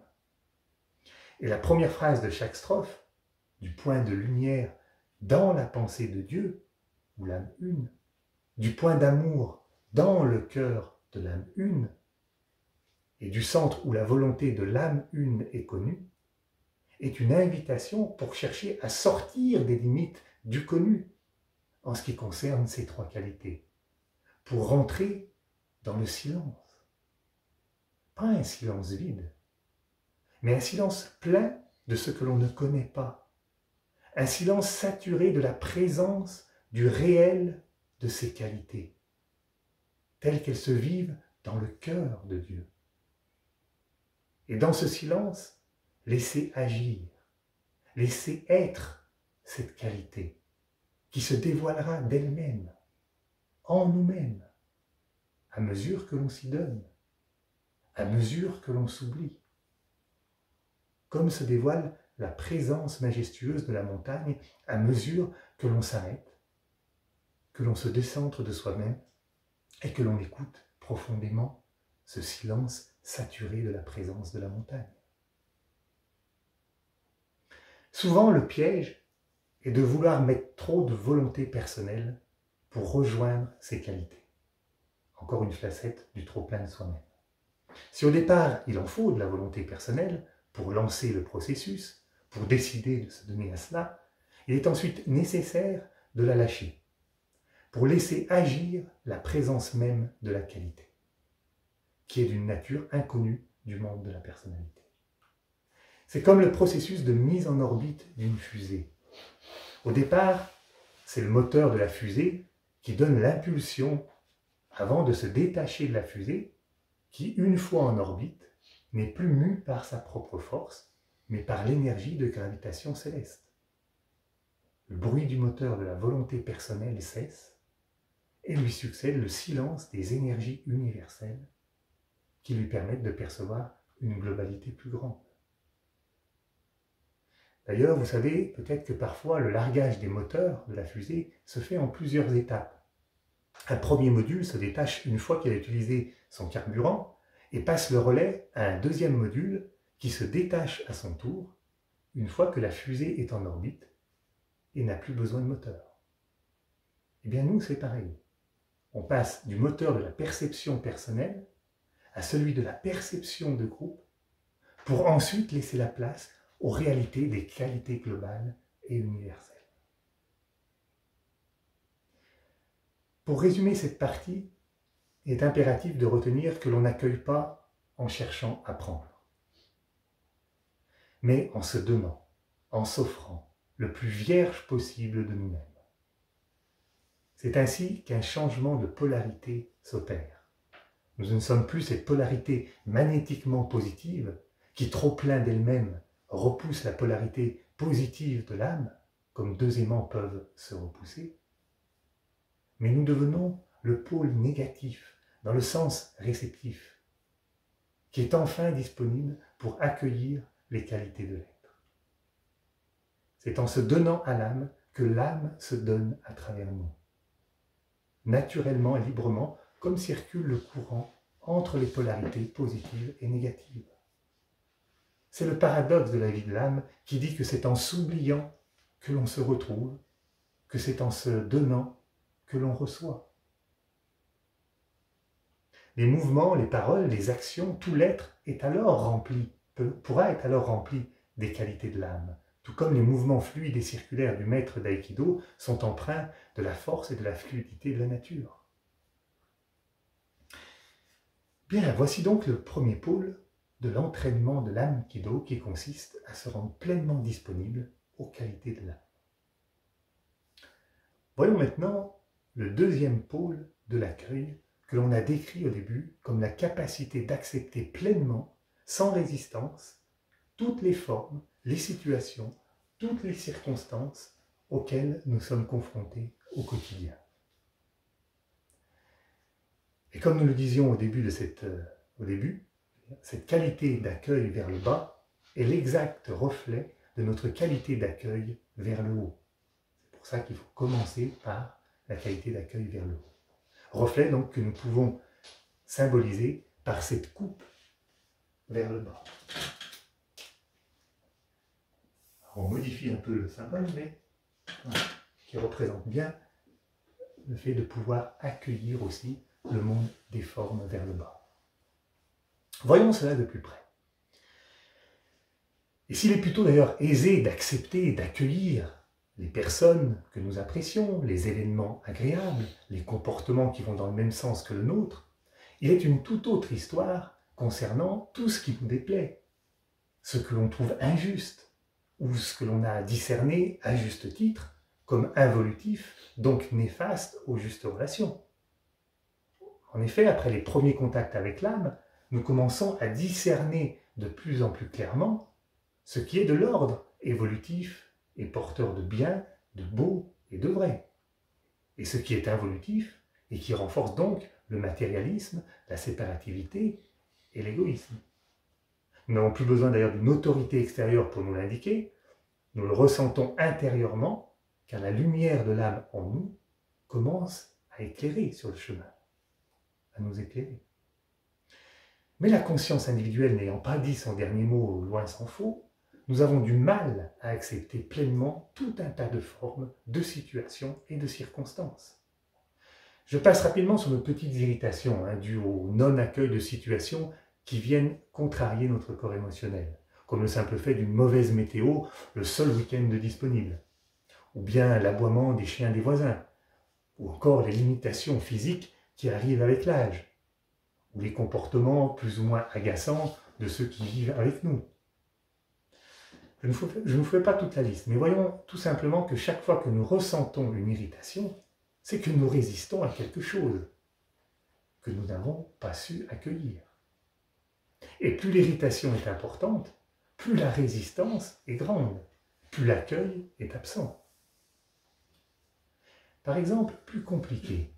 Et la première phrase de chaque strophe, du point de lumière dans la pensée de Dieu, ou l'âme une, du point d'amour dans le cœur de l'âme une, et du centre où la volonté de l'âme une est connue, est une invitation pour chercher à sortir des limites du connu en ce qui concerne ces trois qualités, pour rentrer dans le silence. Pas un silence vide, mais un silence plein de ce que l'on ne connaît pas, un silence saturé de la présence du réel de ses qualités, telles qu'elles se vivent dans le cœur de Dieu. Et dans ce silence, laisser agir, laisser être cette qualité qui se dévoilera d'elle-même, en nous-mêmes, à mesure que l'on s'y donne, à mesure que l'on s'oublie. Comme se dévoile la présence majestueuse de la montagne à mesure que l'on s'arrête, que l'on se décentre de soi-même et que l'on écoute profondément ce silence saturé de la présence de la montagne. Souvent, le piège est de vouloir mettre trop de volonté personnelle pour rejoindre ces qualités. Encore une facette du trop-plein de soi-même. Si au départ, il en faut de la volonté personnelle pour lancer le processus, pour décider de se donner à cela, il est ensuite nécessaire de la lâcher, pour laisser agir la présence même de la qualité, qui est d'une nature inconnue du monde de la personnalité. C'est comme le processus de mise en orbite d'une fusée. Au départ, c'est le moteur de la fusée qui donne l'impulsion avant de se détacher de la fusée, qui, une fois en orbite, n'est plus mue par sa propre force, mais par l'énergie de gravitation céleste. Le bruit du moteur de la volonté personnelle cesse, et lui succède le silence des énergies universelles qui lui permettent de percevoir une globalité plus grande. D'ailleurs, vous savez peut-être que parfois le largage des moteurs de la fusée se fait en plusieurs étapes. Un premier module se détache une fois qu'il a utilisé son carburant et passe le relais à un deuxième module qui se détache à son tour une fois que la fusée est en orbite et n'a plus besoin de moteur. Eh bien nous, c'est pareil. On passe du moteur de la perception personnelle à celui de la perception de groupe pour ensuite laisser la place aux réalités des qualités globales et universelles. Pour résumer cette partie, il est impératif de retenir que l'on n'accueille pas en cherchant à prendre, mais en se donnant, en s'offrant le plus vierge possible de nous-mêmes. C'est ainsi qu'un changement de polarité s'opère. Nous ne sommes plus cette polarité magnétiquement positive qui, trop plein d'elle-même, repousse la polarité positive de l'âme, comme deux aimants peuvent se repousser. Mais nous devenons le pôle négatif, dans le sens réceptif, qui est enfin disponible pour accueillir les qualités de l'être. C'est en se donnant à l'âme que l'âme se donne à travers nous. Naturellement et librement, comme circule le courant entre les polarités positives et négatives. C'est le paradoxe de la vie de l'âme qui dit que c'est en s'oubliant que l'on se retrouve, que c'est en se donnant que l'on reçoit. Les mouvements, les paroles, les actions, tout l'être est alors rempli, pourra être alors rempli des qualités de l'âme, tout comme les mouvements fluides et circulaires du maître d'aïkido sont empreints de la force et de la fluidité de la nature. Bien, voici donc le premier pôle de l'entraînement de l'âme Kido qui consiste à se rendre pleinement disponible aux qualités de l'âme. Voyons maintenant le deuxième pôle de l'accueil que l'on a décrit au début comme la capacité d'accepter pleinement, sans résistance, toutes les formes, les situations, toutes les circonstances auxquelles nous sommes confrontés au quotidien. Et comme nous le disions au début, cette qualité d'accueil vers le bas est l'exact reflet de notre qualité d'accueil vers le haut. C'est pour ça qu'il faut commencer par la qualité d'accueil vers le haut. Reflet donc que nous pouvons symboliser par cette coupe vers le bas. Alors on modifie un peu le symbole, mais voilà, qui représente bien le fait de pouvoir accueillir aussi le monde des formes vers le bas. Voyons cela de plus près. Et s'il est plutôt d'ailleurs aisé d'accepter et d'accueillir les personnes que nous apprécions, les événements agréables, les comportements qui vont dans le même sens que le nôtre, il est une toute autre histoire concernant tout ce qui nous déplaît, ce que l'on trouve injuste, ou ce que l'on a discerné à juste titre comme involutif, donc néfaste aux justes relations. En effet, après les premiers contacts avec l'âme, nous commençons à discerner de plus en plus clairement ce qui est de l'ordre évolutif et porteur de bien, de beau et de vrai, et ce qui est involutif et qui renforce donc le matérialisme, la séparativité et l'égoïsme. Nous n'avons plus besoin d'ailleurs d'une autorité extérieure pour nous l'indiquer, nous le ressentons intérieurement, car la lumière de l'âme en nous commence à éclairer sur le chemin, à nous éclairer. Mais la conscience individuelle n'ayant pas dit son dernier mot, loin s'en faut, nous avons du mal à accepter pleinement tout un tas de formes, de situations et de circonstances. Je passe rapidement sur nos petites irritations, dues au non-accueil de situations qui viennent contrarier notre corps émotionnel, comme le simple fait d'une mauvaise météo le seul week-end disponible, ou bien l'aboiement des chiens des voisins, ou encore les limitations physiques qui arrivent avec l'âge, ou les comportements plus ou moins agaçants de ceux qui vivent avec nous. Je ne vous fais pas toute la liste, mais voyons tout simplement que chaque fois que nous ressentons une irritation, c'est que nous résistons à quelque chose que nous n'avons pas su accueillir. Et plus l'irritation est importante, plus la résistance est grande, plus l'accueil est absent. Par exemple, plus compliqué,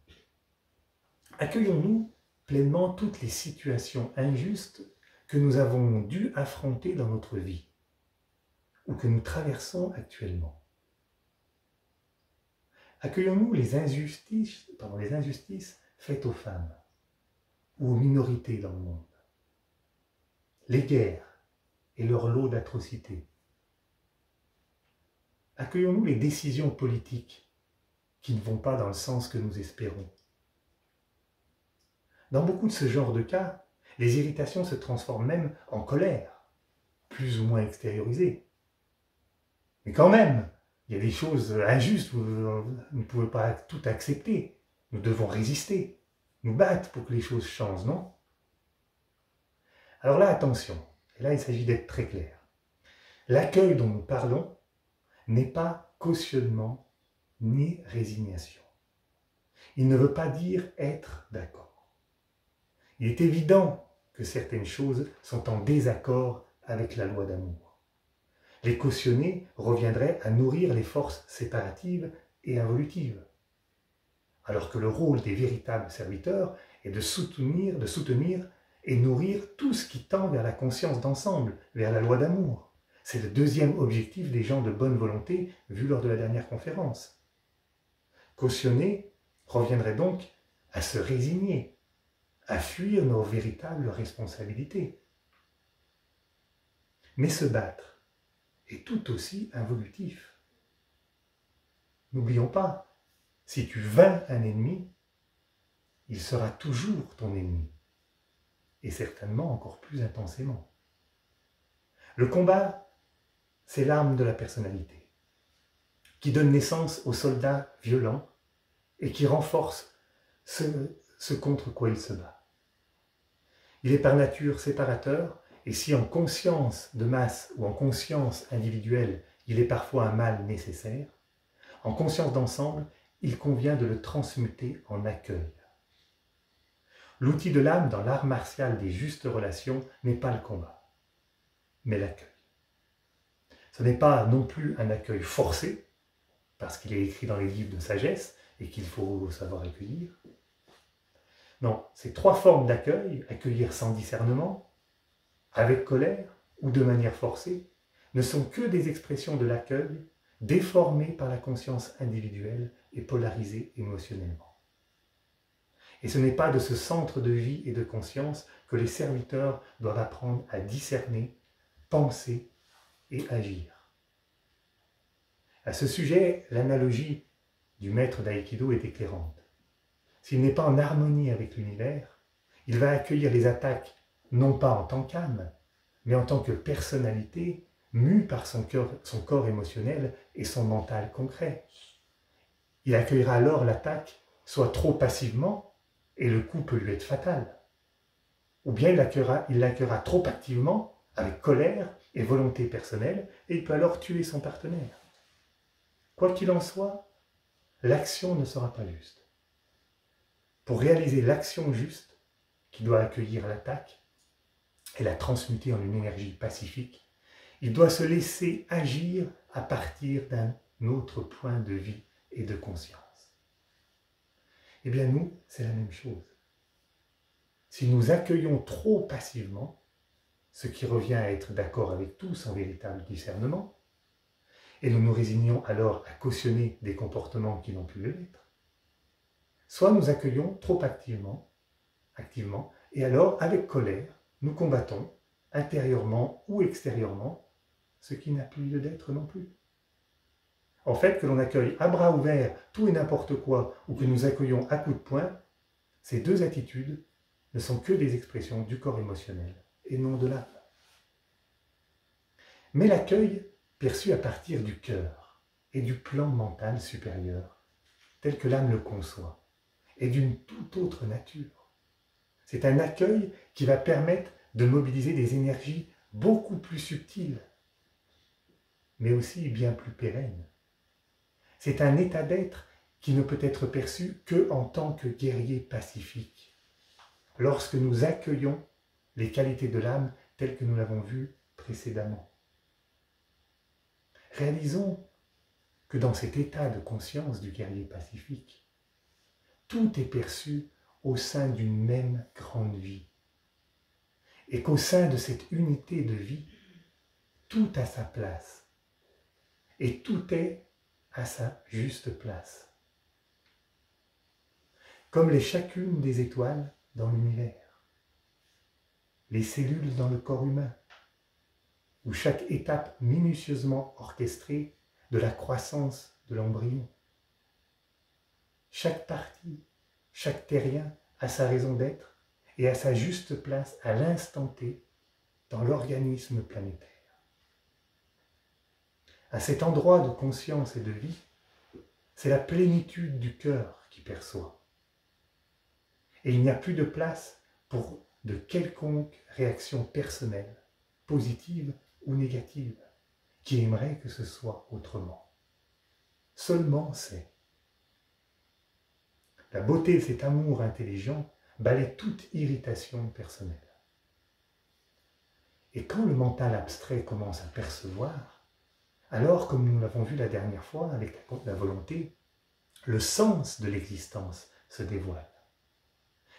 accueillons-nous pleinement toutes les situations injustes que nous avons dû affronter dans notre vie ou que nous traversons actuellement. Accueillons-nous les injustices faites aux femmes ou aux minorités dans le monde, les guerres et leur lot d'atrocités. Accueillons-nous les décisions politiques qui ne vont pas dans le sens que nous espérons. Dans beaucoup de ce genre de cas, les irritations se transforment même en colère, plus ou moins extériorisée. Mais quand même, il y a des choses injustes, vous ne pouvez pas tout accepter. Nous devons résister, nous battre pour que les choses changent, non? Alors là, attention, et là il s'agit d'être très clair. L'accueil dont nous parlons n'est pas cautionnement ni résignation. Il ne veut pas dire être d'accord. Il est évident que certaines choses sont en désaccord avec la loi d'amour. Les cautionner reviendrait à nourrir les forces séparatives et involutives, alors que le rôle des véritables serviteurs est de soutenir et nourrir tout ce qui tend vers la conscience d'ensemble, vers la loi d'amour. C'est le deuxième objectif des gens de bonne volonté vu lors de la dernière conférence. Cautionner reviendrait donc à se résigner, à fuir nos véritables responsabilités. Mais se battre est tout aussi involutif. N'oublions pas, si tu vains un ennemi, il sera toujours ton ennemi, et certainement encore plus intensément. Le combat, c'est l'arme de la personnalité, qui donne naissance aux soldats violents et qui renforce ce contre quoi il se bat. Il est par nature séparateur, et si en conscience de masse ou en conscience individuelle, il est parfois un mal nécessaire, en conscience d'ensemble, il convient de le transmuter en accueil. L'outil de l'âme dans l'art martial des justes relations n'est pas le combat, mais l'accueil. Ce n'est pas non plus un accueil forcé, parce qu'il est écrit dans les livres de sagesse et qu'il faut savoir accueillir. Non, ces trois formes d'accueil, accueillir sans discernement, avec colère ou de manière forcée, ne sont que des expressions de l'accueil déformées par la conscience individuelle et polarisées émotionnellement. Et ce n'est pas de ce centre de vie et de conscience que les serviteurs doivent apprendre à discerner, penser et agir. À ce sujet, l'analogie du maître d'aïkido est éclairante. S'il n'est pas en harmonie avec l'univers, il va accueillir les attaques non pas en tant qu'âme, mais en tant que personnalité mue par son corps émotionnel et son mental concret. Il accueillera alors l'attaque soit trop passivement, et le coup peut lui être fatal, ou bien il l'accueillera trop activement, avec colère et volonté personnelle, et il peut alors tuer son partenaire. Quoi qu'il en soit, l'action ne sera pas juste. Pour réaliser l'action juste, qui doit accueillir l'attaque et la transmuter en une énergie pacifique, il doit se laisser agir à partir d'un autre point de vie et de conscience. Eh bien nous, c'est la même chose. Si nous accueillons trop passivement, ce qui revient à être d'accord avec tout sans véritable discernement, et nous nous résignons alors à cautionner des comportements qui n'ont plus lieu d'être, soit nous accueillons trop activement, et alors, avec colère, nous combattons, intérieurement ou extérieurement, ce qui n'a plus lieu d'être non plus. En fait, que l'on accueille à bras ouverts tout et n'importe quoi, ou que nous accueillons à coups de poing, ces deux attitudes ne sont que des expressions du corps émotionnel, et non de l'âme. Mais l'accueil, perçu à partir du cœur et du plan mental supérieur, tel que l'âme le conçoit, est d'une toute autre nature. C'est un accueil qui va permettre de mobiliser des énergies beaucoup plus subtiles, mais aussi bien plus pérennes. C'est un état d'être qui ne peut être perçu qu'en tant que guerrier pacifique, lorsque nous accueillons les qualités de l'âme telles que nous l'avons vu précédemment. Réalisons que dans cet état de conscience du guerrier pacifique, tout est perçu au sein d'une même grande vie, et qu'au sein de cette unité de vie, tout a sa place, et tout est à sa juste place. Comme les chacune des étoiles dans l'univers, les cellules dans le corps humain, où chaque étape minutieusement orchestrée de la croissance de l'embryon. Chaque partie, chaque terrien a sa raison d'être et a sa juste place à l'instant T dans l'organisme planétaire. À cet endroit de conscience et de vie, c'est la plénitude du cœur qui perçoit. Et il n'y a plus de place pour de quelconque réaction personnelle, positive ou négative, qui aimerait que ce soit autrement. Seulement c'est. La beauté de cet amour intelligent balaie toute irritation personnelle. Et quand le mental abstrait commence à percevoir, alors, comme nous l'avons vu la dernière fois avec la volonté, le sens de l'existence se dévoile.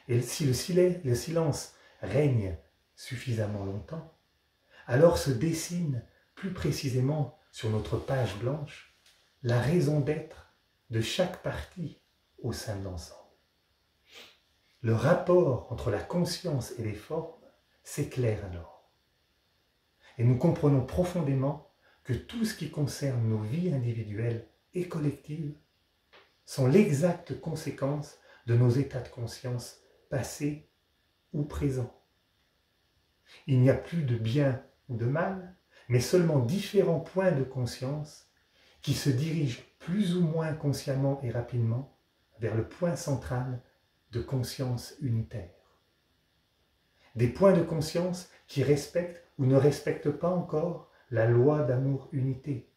Et si le silence règne suffisamment longtemps, alors se dessine plus précisément sur notre page blanche la raison d'être de chaque partie au sein de l'ensemble. Le rapport entre la conscience et les formes s'éclaire alors. Et nous comprenons profondément que tout ce qui concerne nos vies individuelles et collectives sont l'exacte conséquence de nos états de conscience passés ou présents. Il n'y a plus de bien ou de mal, mais seulement différents points de conscience qui se dirigent plus ou moins consciemment et rapidement vers le point central de conscience unitaire. Des points de conscience qui respectent ou ne respectent pas encore la loi d'amour-unité,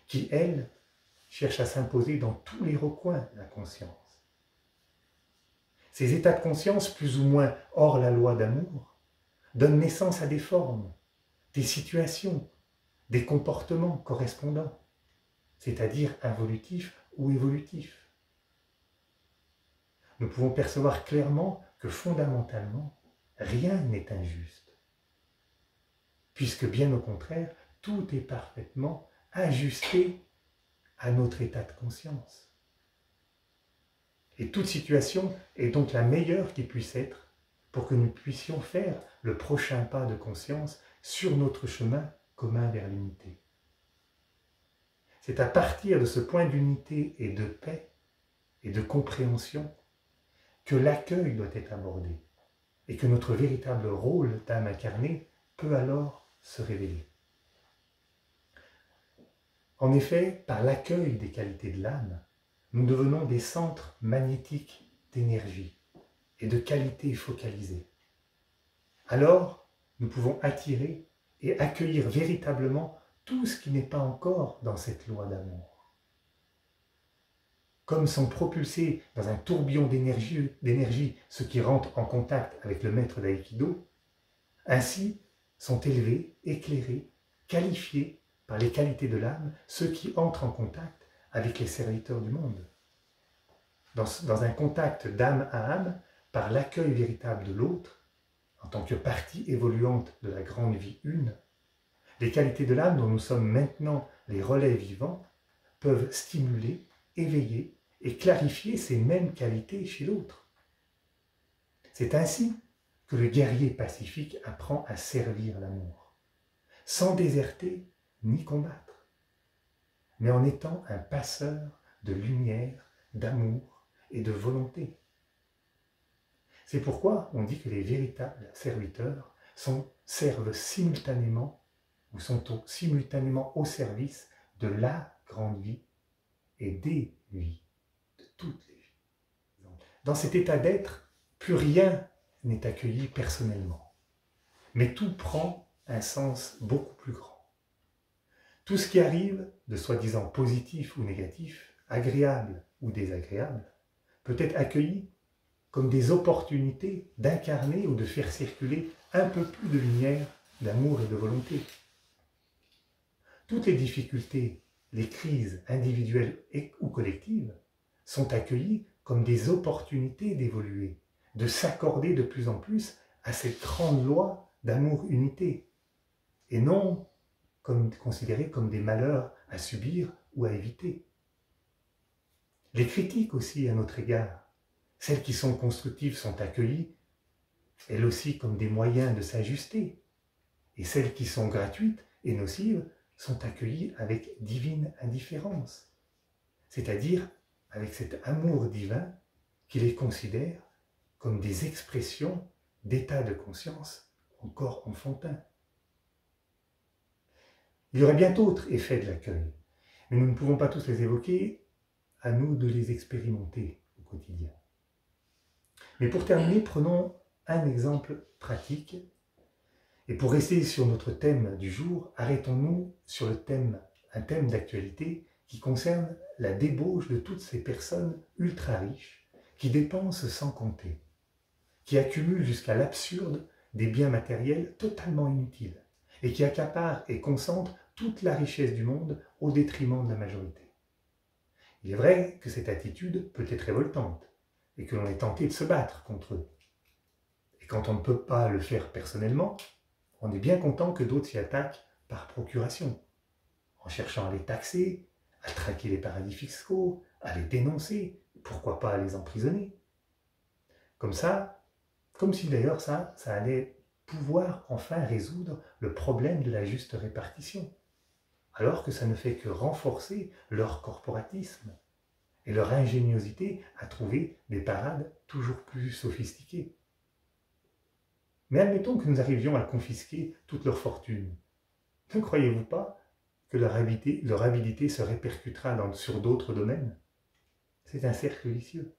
qui, elle, cherche à s'imposer dans tous les recoins de la conscience. Ces états de conscience, plus ou moins hors la loi d'amour, donnent naissance à des formes, des situations, des comportements correspondants, c'est-à-dire involutifs ou évolutifs. Nous pouvons percevoir clairement que fondamentalement, rien n'est injuste, puisque bien au contraire, tout est parfaitement ajusté à notre état de conscience. Et toute situation est donc la meilleure qui puisse être pour que nous puissions faire le prochain pas de conscience sur notre chemin commun vers l'unité. C'est à partir de ce point d'unité et de paix et de compréhension que l'accueil doit être abordé et que notre véritable rôle d'âme incarnée peut alors se révéler. En effet, par l'accueil des qualités de l'âme, nous devenons des centres magnétiques d'énergie et de qualité focalisée. Alors, nous pouvons attirer et accueillir véritablement tout ce qui n'est pas encore dans cette loi d'amour. comme sont propulsés dans un tourbillon d'énergie ceux qui rentrent en contact avec le maître d'aïkido, ainsi sont élevés, éclairés, qualifiés par les qualités de l'âme ceux qui entrent en contact avec les serviteurs du monde. Dans un contact d'âme à âme, par l'accueil véritable de l'autre, en tant que partie évoluante de la grande vie une, les qualités de l'âme dont nous sommes maintenant les relais vivants peuvent stimuler, éveiller et clarifier ces mêmes qualités chez l'autre. C'est ainsi que le guerrier pacifique apprend à servir l'amour, sans déserter ni combattre, mais en étant un passeur de lumière, d'amour et de volonté. C'est pourquoi on dit que les véritables serviteurs servent simultanément ou sont simultanément au service de la grande vie et des vies, de toutes les vies. Dans cet état d'être, plus rien n'est accueilli personnellement, mais tout prend un sens beaucoup plus grand. Tout ce qui arrive, de soi-disant positif ou négatif, agréable ou désagréable, peut être accueilli comme des opportunités d'incarner ou de faire circuler un peu plus de lumière, d'amour et de volonté. Toutes les difficultés, les crises individuelles ou collectives sont accueillies comme des opportunités d'évoluer, de s'accorder de plus en plus à cette grande loi d'amour-unité, et non considérées comme des malheurs à subir ou à éviter. Les critiques aussi à notre égard, celles qui sont constructives sont accueillies, elles aussi comme des moyens de s'ajuster, et celles qui sont gratuites et nocives sont accueillies avec divine indifférence, c'est-à-dire avec cet amour divin qui les considère comme des expressions d'état de conscience encore enfantins. Il y aurait bien d'autres effets de l'accueil, mais nous ne pouvons pas tous les évoquer, à nous de les expérimenter au quotidien. Mais pour terminer, prenons un exemple pratique. Et pour rester sur notre thème du jour, arrêtons-nous sur un thème d'actualité qui concerne la débauche de toutes ces personnes ultra riches qui dépensent sans compter, qui accumulent jusqu'à l'absurde des biens matériels totalement inutiles et qui accaparent et concentrent toute la richesse du monde au détriment de la majorité. Il est vrai que cette attitude peut être révoltante et que l'on est tenté de se battre contre eux. Et quand on ne peut pas le faire personnellement, on est bien content que d'autres s'y attaquent par procuration, en cherchant à les taxer, à traquer les paradis fiscaux, à les dénoncer, pourquoi pas à les emprisonner. Comme ça, comme si d'ailleurs ça allait pouvoir enfin résoudre le problème de la juste répartition, alors que ça ne fait que renforcer leur corporatisme et leur ingéniosité à trouver des parades toujours plus sophistiquées. Mais admettons que nous arrivions à confisquer toute leur fortune. Ne croyez-vous pas que leur avidité se répercutera sur d'autres domaines? C'est un cercle vicieux.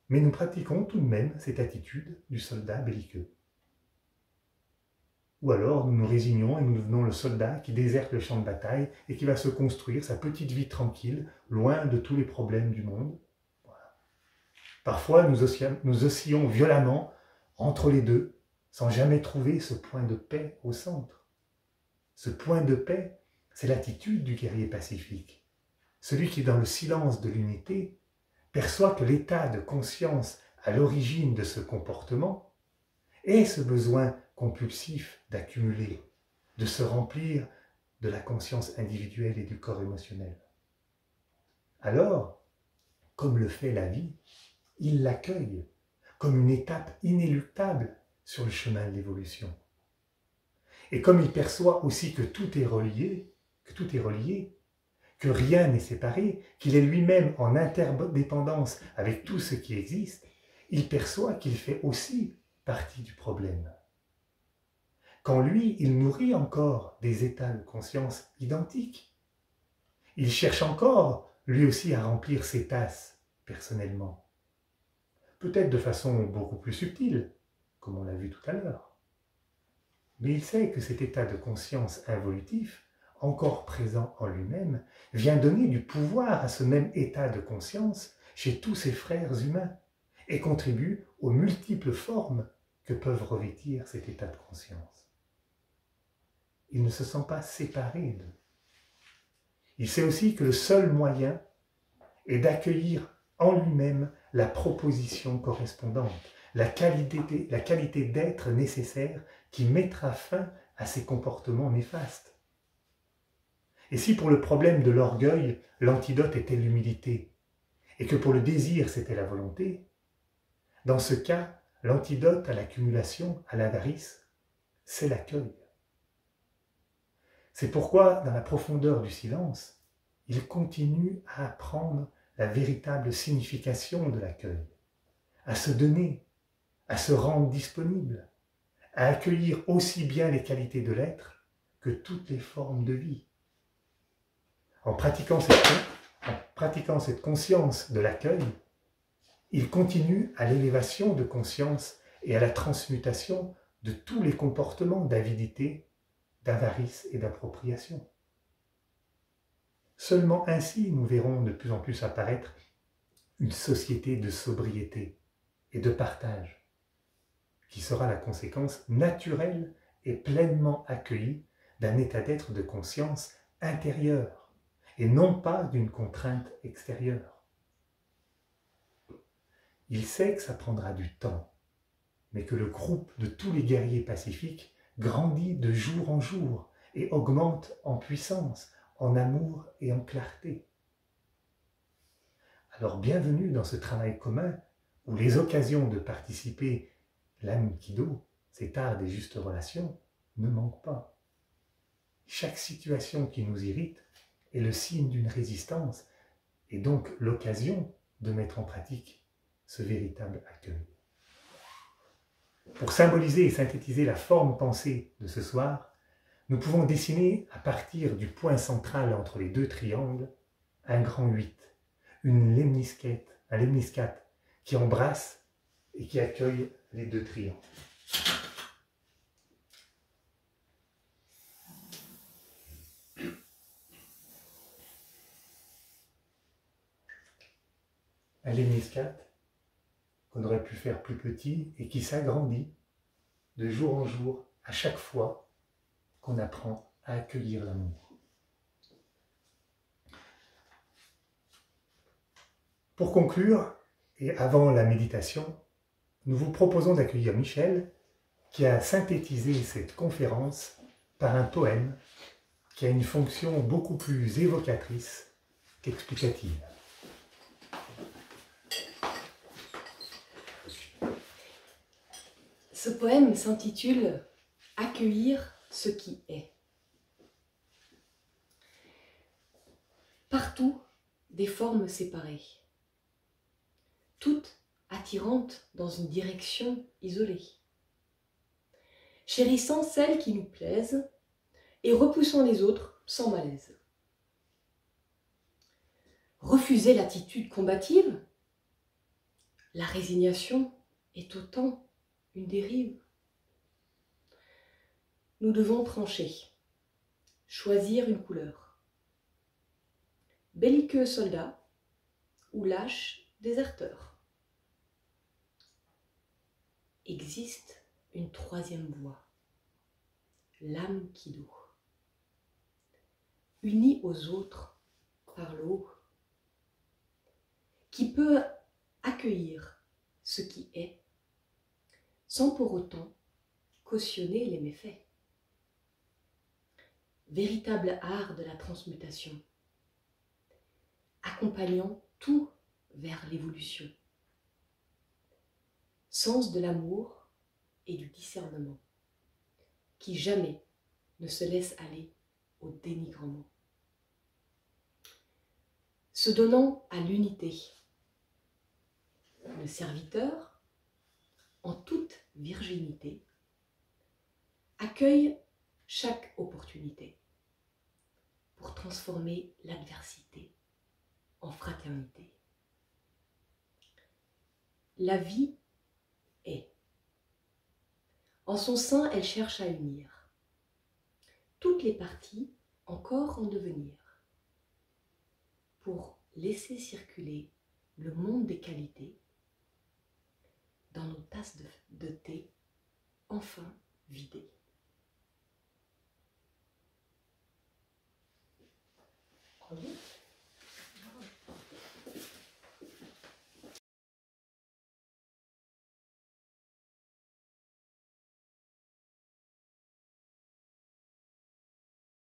Mais nous pratiquons tout de même cette attitude du soldat belliqueux. Ou alors nous nous résignons et nous devenons le soldat qui déserte le champ de bataille et qui va se construire sa petite vie tranquille, loin de tous les problèmes du monde. Voilà. Parfois nous oscillons violemment entre les deux, sans jamais trouver ce point de paix au centre. Ce point de paix, c'est l'attitude du guerrier pacifique, celui qui, dans le silence de l'unité, perçoit que l'état de conscience à l'origine de ce comportement est ce besoin compulsif d'accumuler, de se remplir de la conscience individuelle et du corps émotionnel. Alors, comme le fait la vie, il l'accueille comme une étape inéluctable sur le chemin de l'évolution. Et comme il perçoit aussi que tout est relié, que rien n'est séparé, qu'il est lui-même en interdépendance avec tout ce qui existe, il perçoit qu'il fait aussi partie du problème. Qu'en lui, il nourrit encore des états de conscience identiques. Il cherche encore, lui aussi, à remplir ses tasses personnellement. Peut-être de façon beaucoup plus subtile, comme on l'a vu tout à l'heure. Mais il sait que cet état de conscience involutif encore présent en lui-même, vient donner du pouvoir à ce même état de conscience chez tous ses frères humains et contribue aux multiples formes que peuvent revêtir cet état de conscience. Il ne se sent pas séparé d'eux. Il sait aussi que le seul moyen est d'accueillir en lui-même la proposition correspondante, la qualité d'être nécessaire qui mettra fin à ces comportements néfastes. Et si pour le problème de l'orgueil, l'antidote était l'humilité, et que pour le désir, c'était la volonté, dans ce cas, l'antidote à l'accumulation, à l'avarice, c'est l'accueil. C'est pourquoi, dans la profondeur du silence, il continue à apprendre la véritable signification de l'accueil, à se donner, à se rendre disponible, à accueillir aussi bien les qualités de l'être que toutes les formes de vie. En pratiquant cette conscience de l'accueil, il continue à l'élévation de conscience et à la transmutation de tous les comportements d'avidité, d'avarice et d'appropriation. Seulement ainsi, nous verrons de plus en plus apparaître une société de sobriété et de partage, qui sera la conséquence naturelle et pleinement accueillie d'un état d'être de conscience intérieure, et non pas d'une contrainte extérieure. Il sait que ça prendra du temps, mais que le groupe de tous les guerriers pacifiques grandit de jour en jour et augmente en puissance, en amour et en clarté. Alors bienvenue dans ce travail commun où les occasions de participer l'Aikido, cet art des justes relations, ne manquent pas. Chaque situation qui nous irrite est le signe d'une résistance et donc l'occasion de mettre en pratique ce véritable accueil. Pour symboliser et synthétiser la forme pensée de ce soir, nous pouvons dessiner à partir du point central entre les deux triangles un grand 8, un lemniscate qui embrasse et qui accueille les deux triangles. Un lemniscate qu'on aurait pu faire plus petit et qui s'agrandit de jour en jour à chaque fois qu'on apprend à accueillir l'amour. Pour conclure, et avant la méditation, nous vous proposons d'accueillir Michel, qui a synthétisé cette conférence par un poème qui a une fonction beaucoup plus évocatrice qu'explicative. Ce poème s'intitule « Accueillir ce qui est ». Partout, des formes séparées, toutes attirantes dans une direction isolée, chérissant celles qui nous plaisent et repoussant les autres sans malaise. Refuser l'attitude combative, la résignation est autant une dérive. Nous devons trancher, choisir une couleur. Belliqueux soldat ou lâche déserteur. Existe une troisième voie, l'Aikido, unie aux autres par l'eau, qui peut accueillir ce qui est, sans pour autant cautionner les méfaits. Véritable art de la transmutation, accompagnant tout vers l'évolution. Sens de l'amour et du discernement, qui jamais ne se laisse aller au dénigrement. Se donnant à l'unité, le serviteur, en toute virginité, accueille chaque opportunité pour transformer l'adversité en fraternité. La vie est. En son sein, elle cherche à unir toutes les parties encore en devenir, pour laisser circuler le monde des qualités dans nos tasses de thé enfin vidées. Bravo.